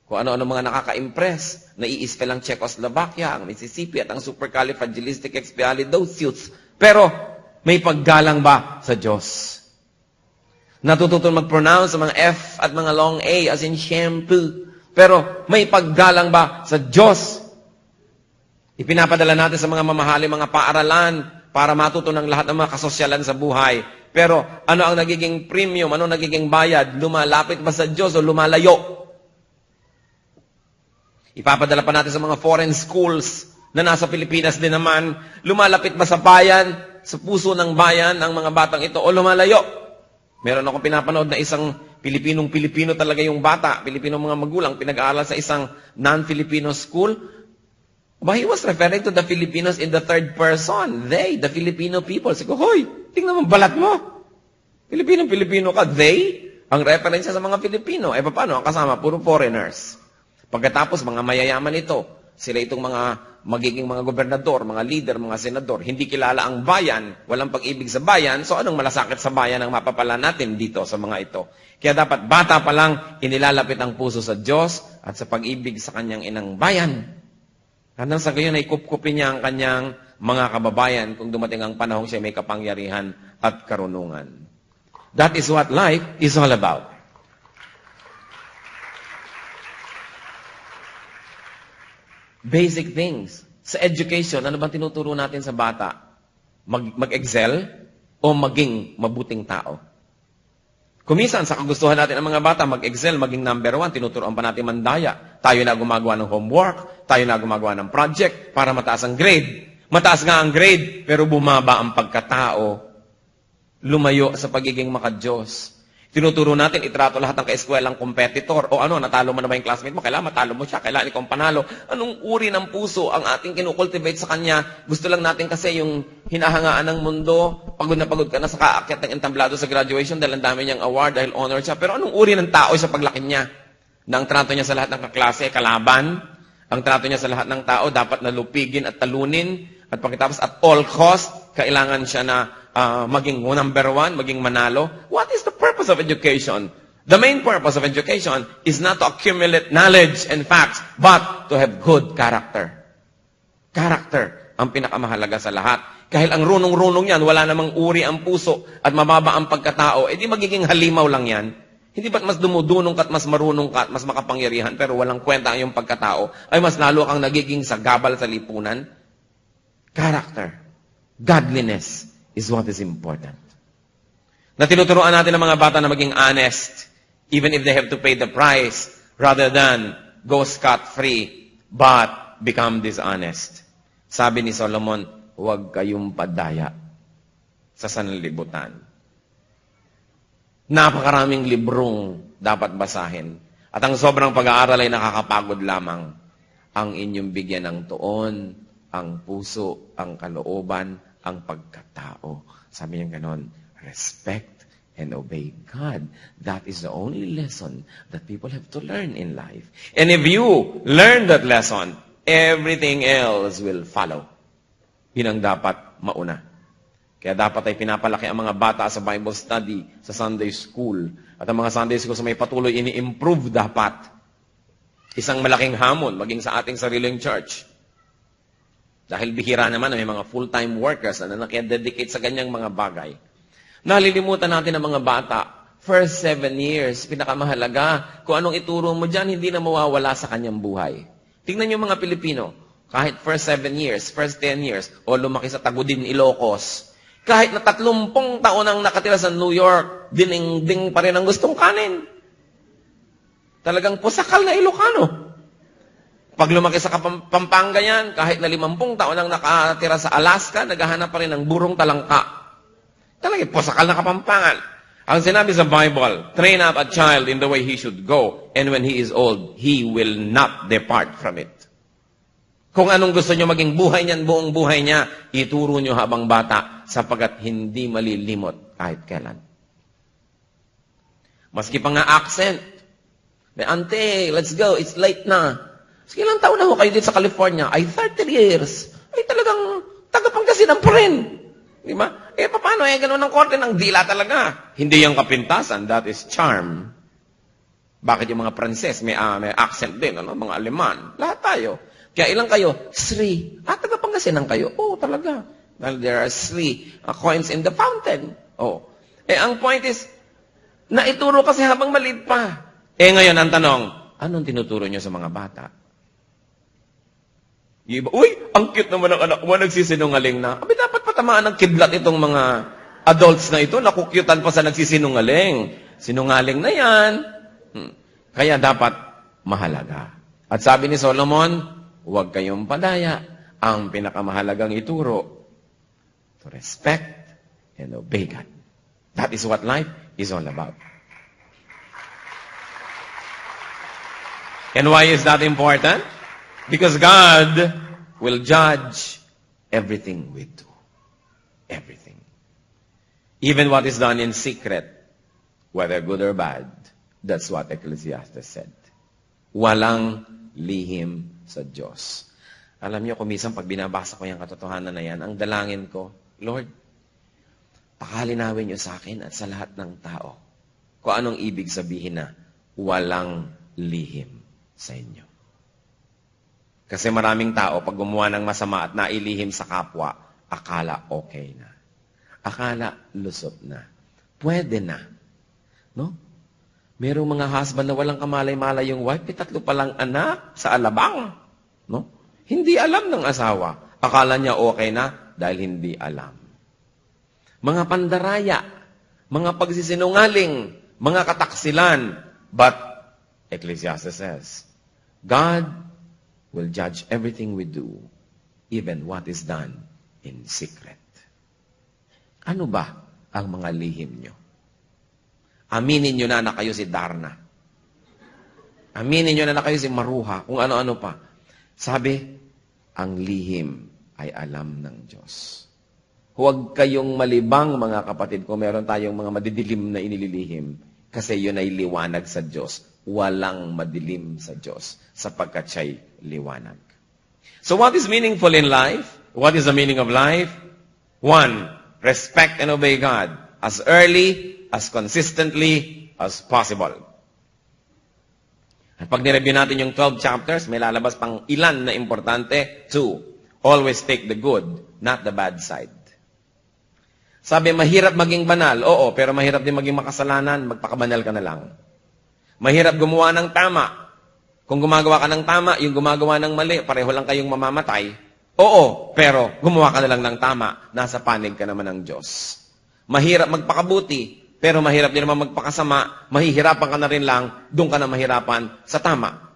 Kung ano-ano mga nakaka-impress. Naiispel ang Czechoslovakia, ang Mississippi, at ang supercalifragilisticexpialidocious. Pero, may paggalang ba sa Diyos? Natututo mag-pronounce sa mga F at mga long A as in shampoo. Pero, may paggalang ba sa Diyos? Ipinapadala natin sa mga mamahali, mga paaralan, para matuto ng lahat ng mga kasosyalan sa buhay. Pero ano ang nagiging premium? Ano nagiging bayad? Lumalapit ba sa Diyos o lumalayo? Ipapadala pa natin sa mga foreign schools na nasa Pilipinas din naman. Lumalapit ba sa bayan, sa puso ng bayan, ang mga batang ito o lumalayo? Meron akong pinapanood na isang Pilipinong-Pilipino talaga yung bata. Pilipinong mga magulang, pinag-aaral sa isang non-Filipino school. But he was referring to the Filipinos in the third person. They, the Filipino people. Sabi ko, hoy, tingnan mo balat mo. Pilipino ka. They, ang referensya sa mga Filipino. Eh, paano? Ang kasama, puro foreigners. Pagkatapos, mga mayayaman ito. Sila itong mga magiging mga gobernador, mga leader, mga senador. Hindi kilala ang bayan. Walang pag-ibig sa bayan. So, anong malasakit sa bayan ang mapapala natin dito sa mga ito? Kaya dapat bata pa lang, inilalapit ang puso sa Diyos at sa pag-ibig sa kanyang inang bayan. Hanggang sa gayon ay kupkupin niya ang kanyang mga kababayan kung dumating ang panahong siya may kapangyarihan at karunungan. That is what life is all about. Basic things. Sa education, ano bang tinuturo natin sa bata? Mag-excel o maging mabuting tao? Kumisan, sa kagustuhan natin ang mga bata, mag-excel, maging number 1, tinuturoan pa natin mandaya. Tayo na gumagawa ng homework, tayo na gumagawa ng project para mataas ang grade. Mataas nga ang grade, pero bumaba ang pagkatao. Lumayo sa pagiging makadiyos. Tinuturo natin, itrato lahat ng kaeskwelang competitor. O ano, natalo mo na ba yung classmate mo? Kailangan matalo mo siya, kailangan ikaw panalo. Anong uri ng puso ang ating kinukultivate sa kanya? Gusto lang natin kasi yung hinahangaan ng mundo. Pagod ka na sa kaakyat ng entablado sa graduation dahil ang dami niyang award, dahil honor siya. Pero anong uri ng tao sa paglaki niya? Na ang trato niya sa lahat ng kaklase, kalaban. Ang trato niya sa lahat ng tao, dapat nalupigin at talunin. At pagkatapos at all cost, kailangan siya na maging number 1, maging manalo. What is the purpose of education? The main purpose of education is not to accumulate knowledge and facts, but to have good character. Character ang pinakamahalaga sa lahat. Kahit ang runong-runong yan, wala namang uri ang puso at mababa ang pagkatao, di magiging halimaw lang yan. Hindi ba't mas dumudunong ka at mas marunong ka at mas makapangyarihan pero walang kwenta ang iyong pagkatao, ay mas lalo kang nagiging sagabal sa lipunan? Character. Godliness is what is important. Na tinuturuan natin ang mga bata na maging honest, even if they have to pay the price, rather than go scot-free, but become dishonest. Sabi ni Solomon, huwag kayong padaya sa sanlibutan. Napakaraming librong dapat basahin. At ang sobrang pag-aaral ay nakakapagod lamang. Ang inyong bigyan ng tuon, ang puso, ang kalooban, ang pagkatao. Sabi niya ganon, respect and obey God. That is the only lesson that people have to learn in life. And if you learn that lesson, everything else will follow. Yun ang dapat mauna. Kaya dapat ay pinapalaki ang mga bata sa Bible study, sa Sunday school. At ang mga Sunday school sa may patuloy ini-improve dapat. Isang malaking hamon, maging sa ating sariling church. Dahil bihira naman may mga full-time workers na nakidedicate sa ganyang mga bagay. Nalilimutan natin ang mga bata. First 7 years, pinakamahalaga. Kung anong ituro mo dyan, hindi na mawawala sa kanyang buhay. Tingnan niyo mga Pilipino. Kahit first 7 years, first 10 years, o lumaki sa Tagudin, Ilocos, kahit na 30 taon ang nakatira sa New York, dining-ding pa rin ang gustong kanin. Talagang pusakal na Ilocano. Pag lumaki sa Pampanga yan, kahit na 50 taon ang nakatira sa Alaska, naghahanap pa rin ng burong talangka. Talagang pusakal na Kapampangan. Ang sinabi sa Bible, train up a child in the way he should go, and when he is old, he will not depart from it. Kung anong gusto nyo maging buhay niyan, buong buhay niya, ituro nyo habang bata, sapagat hindi malilimot kahit kailan. Maski pa nga accent. Ante, let's go, it's late na. Sige, ilang taon na ho kayo dito sa California? Ay, 30 years. Ay, talagang taga-Pangasinan pa rin. Di ba? Paano? Ganun ang korte ng dila talaga. Hindi yung kapintasan, that is charm. Bakit yung mga Pranses, may accent din, mga Aleman. Lahat tayo. Kaya ilang kayo? 3. Taga-Pangasinan kayo? Oo, talaga. Well, there are 3 coins in the fountain. Oh. Ang point is, naituro kasi habang maliit pa. Ngayon, ang tanong, anong tinuturo nyo sa mga bata? Iba, uy, ang cute naman ng anak mo, nagsisinungaling na. Abi, dapat patamaan ng kidlat itong mga adults na ito, nakukyutan pa sa nagsisinungaling. Sinungaling na yan. Kaya dapat mahalaga. At sabi ni Solomon, huwag kayong padaya. Ang pinakamahalagang ituro, to respect and obey God. That is what life is all about. And why is that important? Because God will judge everything we do. Everything. Even what is done in secret, whether good or bad. That's what Ecclesiastes said. Walang lihim sa Diyos. Alam niyo, kumisan pag binabasa ko yung katotohanan na yan, ang dalangin ko, Lord, pakalinawin niyo sa akin at sa lahat ng tao kung anong ibig sabihin na walang lihim sa inyo. Kasi maraming tao, pag gumawa ng masama at nailihim sa kapwa, akala okay na. Akala lusot na. Pwede na. No? Merong mga husband na walang kamalay-malay yung wife, 3 palang anak sa alabang. No? Hindi alam ng asawa. Akala niya okay na dahil hindi alam. Mga pandaraya, mga pagsisinungaling, mga kataksilan. But, Ecclesiastes says, God will judge everything we do, even what is done in secret. Ano ba ang mga lihim nyo? Aminin nyo na kayo si Darna. Aminin nyo na kayo si Maruha, kung ano-ano pa. Sabi, ang lihim ay alam ng Diyos. Huwag kayong malibang, mga kapatid, kung meron tayong mga madidilim na inililihim, kasi yun ay liwanag sa Diyos. Walang madilim sa Diyos, sapagkat siya'y liwanag. So what is meaningful in life? What is the meaning of life? 1, respect and obey God as early, as consistently as possible. At pag nireview natin yung 12 chapters, may lalabas pang ilan na importante. 2, always take the good, not the bad side. Sabi, mahirap maging banal. Oo, pero mahirap din maging makasalanan, magpakabanal ka na lang. Mahirap gumawa ng tama. Kung gumagawa ka ng tama, yung gumagawa ng mali, pareho lang kayong mamamatay. Oo, pero gumawa ka na lang ng tama, nasa panig ka naman ng Diyos. Mahirap magpakabuti. Pero mahirap din naman magpakasama, mahihirapan ka na rin lang, doon ka na mahirapan sa tama.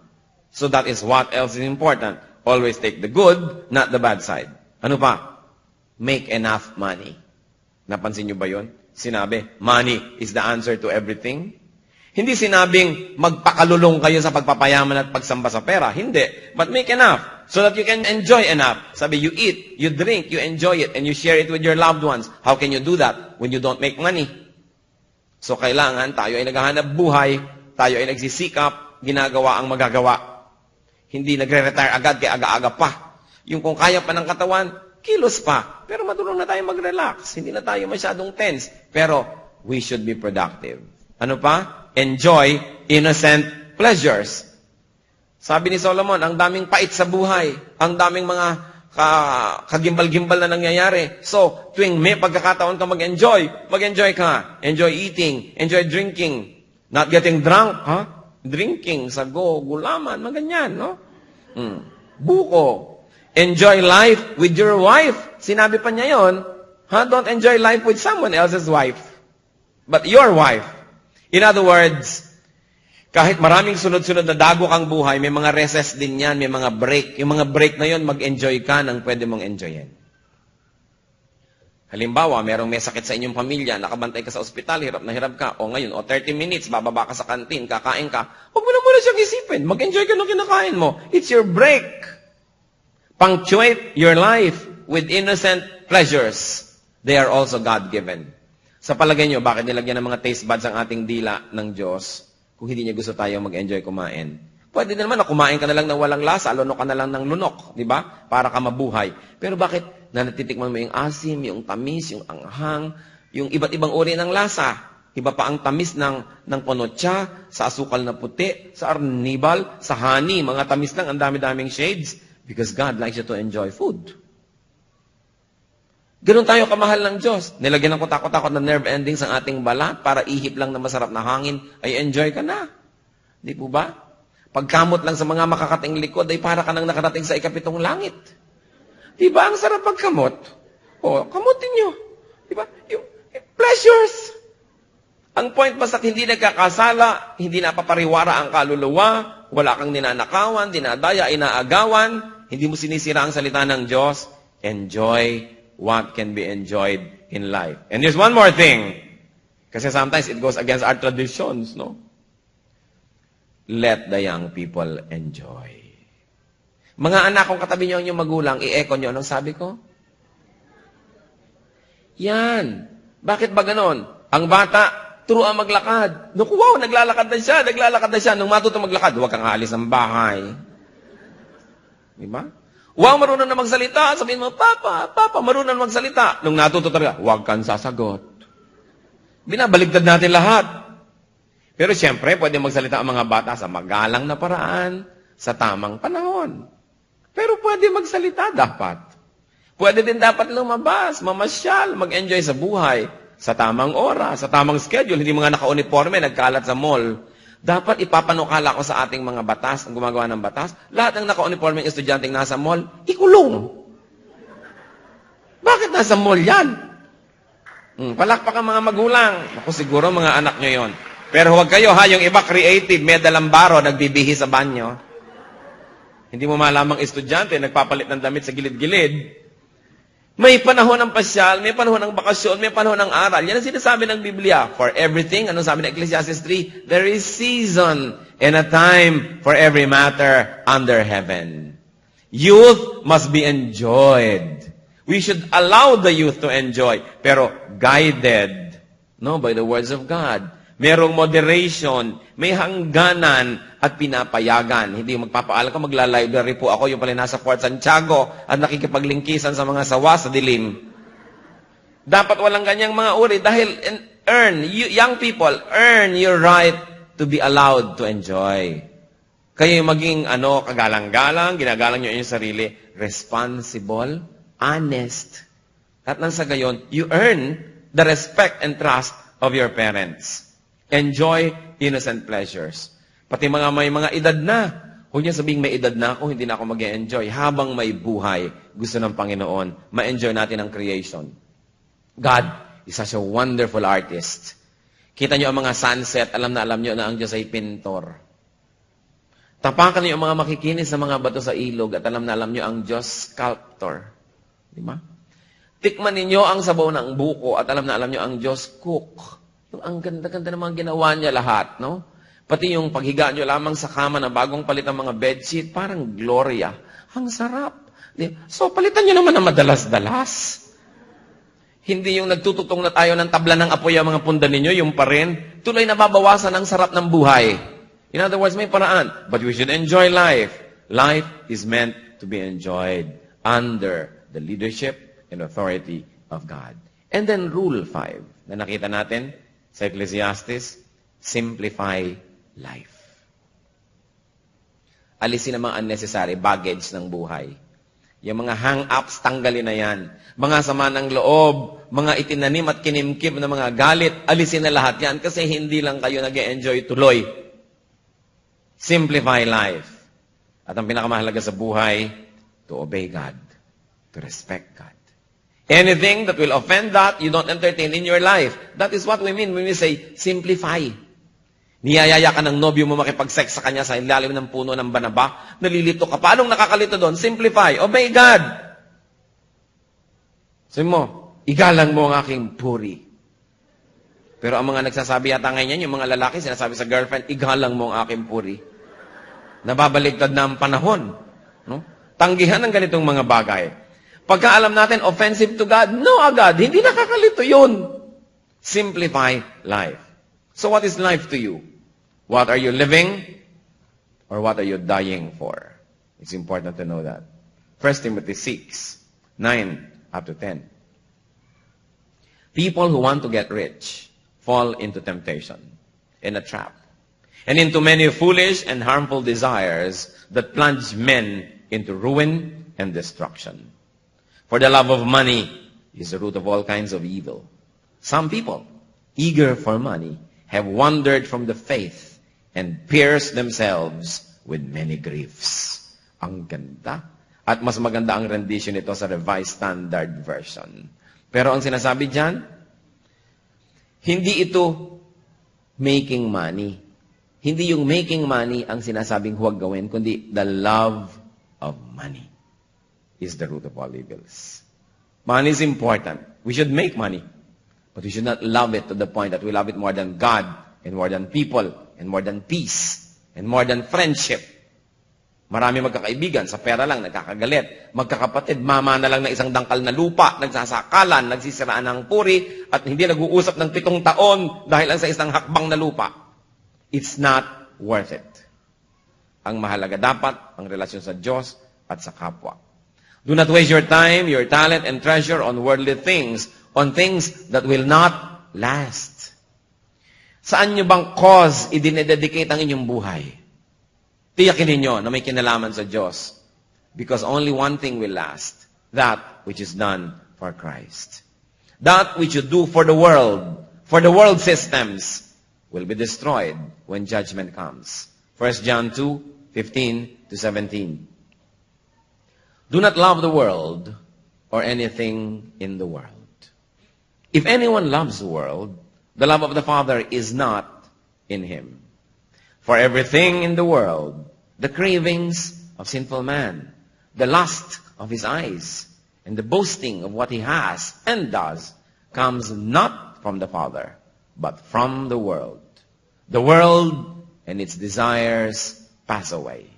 So that is what else is important. Always take the good, not the bad side. Ano pa? Make enough money. Napansin nyo ba yun? Sinabi, money is the answer to everything. Hindi sinabing magpakalulong kayo sa pagpapayaman at pagsamba sa pera. Hindi. But make enough so that you can enjoy enough. Sabi, you eat, you drink, you enjoy it, and you share it with your loved ones. How can you do that when you don't make money? So kailangan tayo ay naghahanap buhay, tayo ay nagsisikap, ginagawa ang magagawa. Hindi nagre-retire agad kaya aga-aga pa. Yung kung kaya pa ng katawan, kilos pa. Pero matulong na tayo mag-relax. Hindi na tayo masyadong tense. Pero we should be productive. Ano pa? Enjoy innocent pleasures. Sabi ni Solomon, ang daming pait sa buhay. Ang daming mga kagimbal-gimbal na nangyayari. So, tuwing may pagkakataon ka mag-enjoy ka. Enjoy eating, enjoy drinking. Not getting drunk, drinking, sago, gulaman, maganyan, no? Buko. Enjoy life with your wife. Sinabi pa niya yon, don't enjoy life with someone else's wife. But your wife. In other words, kahit maraming sunod-sunod na dago kang buhay, may mga recess din yan, may mga break. Yung mga break na yon, mag-enjoy ka ng pwede mong enjoyin. Halimbawa, merong may sakit sa inyong pamilya, nakabantay ka sa ospital, hirap na hirap ka, o ngayon, 30 minutes, bababa ka sa kantin, kakain ka, huwag mo na muna siyang isipin, mag-enjoy ka ng kinakain mo. It's your break. Punctuate your life with innocent pleasures. They are also God-given. Sa palagay nyo, bakit nilagyan ng mga taste buds ang ating dila ng Diyos kung hindi niya gusto tayo mag-enjoy kumain? Pwede naman na kumain ka na lang ng walang lasa, lunok ka na lang ng lunok, di ba? Para ka mabuhay. Pero bakit na natitikman mo yung asim, yung tamis, yung anghang, yung iba't ibang uri ng lasa? Iba pa ang tamis ng ponotsa, sa asukal na puti, sa arnibal, sa honey, mga tamis lang, ang dami-daming shades. Because God likes you to enjoy food. Ganun tayo kamahal ng Diyos. Nilagyan ng kutakot-takot na nerve endings ang ating balat para ihip lang na masarap na hangin, ay enjoy ka na. Di po ba? Pagkamot lang sa mga makakating likod, ay para ka nang nakarating sa ikapitong langit. Di ba? Ang sarap pagkamot. O, kamutin nyo. Di ba? Yung pleasures. Ang point basta hindi nagkakasala, hindi napapariwara ang kaluluwa, wala kang ninanakawan, dinadaya, inaagawan, hindi mo sinisira ang salita ng Diyos, enjoy what can be enjoyed in life. And there's one more thing. Kasi sometimes it goes against our traditions, no? Let the young people enjoy. Mga anak, kung katabi niyo ang inyong magulang, i-echo niyo anong sabi ko? Yan. Bakit ba ganon? Ang bata, turuan maglakad. Naku, wow, naglalakad na siya. Nung matuto maglakad, huwag kang aalis ng bahay. Diba? Wow, marunong na magsalita. Sabihin mo, Papa, marunong na magsalita. Nung natuto talaga, huwag kang sasagot. Binabaligtad natin lahat. Pero siyempre, pwede magsalita ang mga bata sa magalang na paraan, sa tamang panahon. Pero pwede magsalita dapat. Pwede din dapat lumabas, mamasyal, mag-enjoy sa buhay, sa tamang oras, sa tamang schedule. Hindi mga naka-uniforme, nagkalat sa mall. Dapat ipapanukala ko sa ating mga batas, ang gumagawa ng batas, lahat ng naka-uniforme ng estudyanteng nasa mall, ikulong. Bakit nasa mall yan? Palakpak ang mga magulang. Ako siguro mga anak nyo yon. Pero huwag kayo ha, yung iba creative, may dalambaro, nagbibihi sa banyo. Hindi mo malamang estudyante, nagpapalit ng damit sa gilid-gilid. May panahon ng pasyal, may panahon ng bakasyon, may panahon ng aral. Yan ang sinasabi ng Biblia. For everything, anong sabi ng Ecclesiastes 3? There is season and a time for every matter under heaven. Youth must be enjoyed. We should allow the youth to enjoy, pero guided, no, by the words of God. Merong moderation, may hangganan at pinapayagan. Hindi magpapaalam ka, magla-library po ako, yung pala nasa Fort Santiago at nakikipaglingkisan sa mga sawa sa dilim. Dapat walang ganyang mga uri dahil young people, earn your right to be allowed to enjoy. Kayo maging kagalang-galang, ginagalang nyo yung sarili, responsible, honest. At nang sa gayon, you earn the respect and trust of your parents. Enjoy innocent pleasures. Pati may mga edad na. Huwag niya sabihing may edad na ako, hindi na ako mag-enjoy. Habang may buhay, gusto ng Panginoon, ma-enjoy natin ang creation. God is such a wonderful artist. Kita nyo ang mga sunset, alam nyo na ang Diyos ay pintor. Tapakan nyo ang mga makikinis na mga bato sa ilog at alam nyo ang Diyos sculptor. Di ba? Tikman ninyo ang sabaw ng buko at alam nyo ang Diyos cook. Yung ang ganda-ganda ng mga ginawa niya lahat, no? Pati yung paghiga nyo lamang sa kama na bagong palit ang mga bedsheet, parang gloria. Ang sarap. So, palitan nyo naman na madalas-dalas. Hindi yung nagtututong na tayo ng tabla ng apoy ang mga punda ninyo, yung pa rin. Tuloy nababawasan ang sarap ng buhay. In other words, may paraan. But we should enjoy life. Life is meant to be enjoyed under the leadership and authority of God. And then Rule 5, na nakita natin sa Ecclesiastes, simplify life. Alisin ang mga unnecessary baggage ng buhay. Yung mga hang-ups, tanggalin na yan. Mga sama ng loob, mga itinanim at kinimkim na mga galit, alisin na lahat yan kasi hindi lang kayo nag-enjoy tuloy. Simplify life. At ang pinakamahalaga sa buhay, to obey God, to respect God. Anything that will offend that, you don't entertain in your life. That is what we mean when we say, simplify. Niyayaya ka ng nobyo mo makipag-sex sa kanya sa ilalim ng puno ng banaba, nalilito ka pa. Anong nakakalito doon? Simplify. Obey God. Sabi mo, igalang mo ang aking puri. Pero ang mga nagsasabi yata ngayon, yung mga lalaki, sinasabi sa girlfriend, igalang mo ang aking puri. Nababaligtad na ang panahon. No? Tanggihan ng ganitong mga bagay. Pagka alam natin, offensive to God, no agad, hindi nakakalito yun. Simplify life. So what is life to you? What are you living? Or what are you dying for? It's important to know that. 1 Timothy 6, 9 up to 10. People who want to get rich fall into temptation, in a trap, and into many foolish and harmful desires that plunge men into ruin and destruction. For the love of money is the root of all kinds of evil. Some people, eager for money, have wandered from the faith and pierced themselves with many griefs. Ang ganda. At mas maganda ang rendition nito sa Revised Standard Version. Pero ang sinasabi dyan, hindi ito making money. Hindi yung making money ang sinasabing huwag gawin, kundi the love of money is the root of all evils. Money is important. We should make money. But we should not love it to the point that we love it more than God, and more than people, and more than peace, and more than friendship. Marami magkakaibigan, sa pera lang, nagkakagalit. Magkakapatid, mama na lang ng isang dangkal na lupa, nagsasakalan, nagsisiraan ng puri, at hindi nag-uusap ng 7 taon dahil lang sa isang hakbang na lupa. It's not worth it. Ang mahalaga dapat, ang relasyon sa Diyos at sa kapwa. Do not waste your time, your talent, and treasure on worldly things, on things that will not last. Saan nyo bang cause idinededicate ang inyong buhay? Tiyakin ninyo na may kinalaman sa Diyos. Because only one thing will last. That which is done for Christ. That which you do for the world systems, will be destroyed when judgment comes. 1 John 2, 15 to 17. Do not love the world or anything in the world. If anyone loves the world, the love of the Father is not in him. For everything in the world, the cravings of sinful man, the lust of his eyes, and the boasting of what he has and does, comes not from the Father, but from the world. The world and its desires pass away,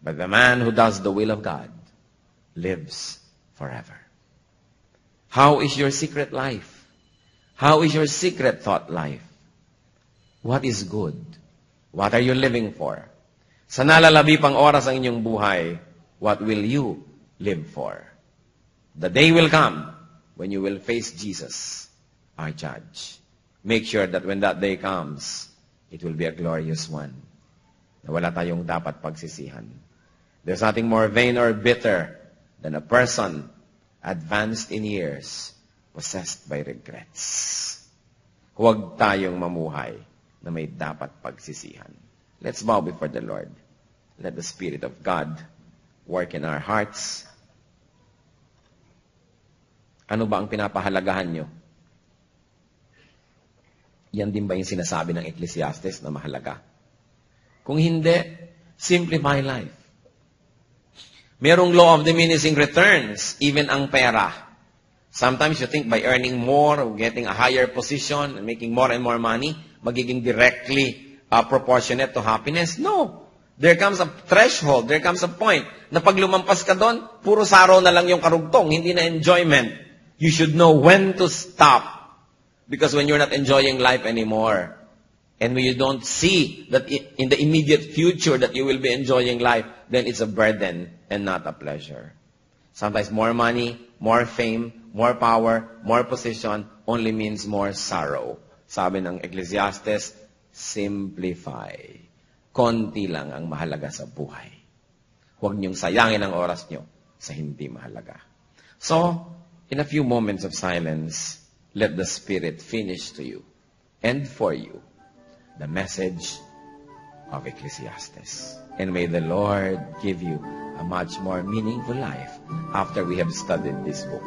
but the man who does the will of God lives forever. How is your secret life? How is your secret thought life? What is good? What are you living for? Sa nalalabi pang oras ang inyong buhay, what will you live for? The day will come when you will face Jesus, our judge. Make sure that when that day comes, it will be a glorious one. Na wala tayong dapat pagsisihan. There's nothing more vain or bitter than a person advanced in years, possessed by regrets. Huwag tayong mamuhay na may dapat pagsisihan. Let's bow before the Lord. Let the Spirit of God work in our hearts. Ano ba ang pinapahalagahan nyo? Yan din ba yung sinasabi ng Ecclesiastes na mahalaga? Kung hindi, simplify life. Merong law of diminishing returns, even ang pera. Sometimes you think by earning more, or getting a higher position, and making more and more money, magiging directly proportionate to happiness. No. There comes a threshold, there comes a point na pag lumampas ka doon, puro saraw na lang yung karugtong, hindi na enjoyment. You should know when to stop. Because when you're not enjoying life anymore, and when you don't see that in the immediate future that you will be enjoying life, then it's a burden and not a pleasure. Sometimes more money, more fame, more power, more position only means more sorrow. Sabi ng Ecclesiastes, simplify. Konti lang ang mahalaga sa buhay. Huwag niyong sayangin ang oras niyo sa hindi mahalaga. So, in a few moments of silence, let the Spirit finish to you and for you the message of Ecclesiastes. And may the Lord give you a much more meaningful life after we have studied this book.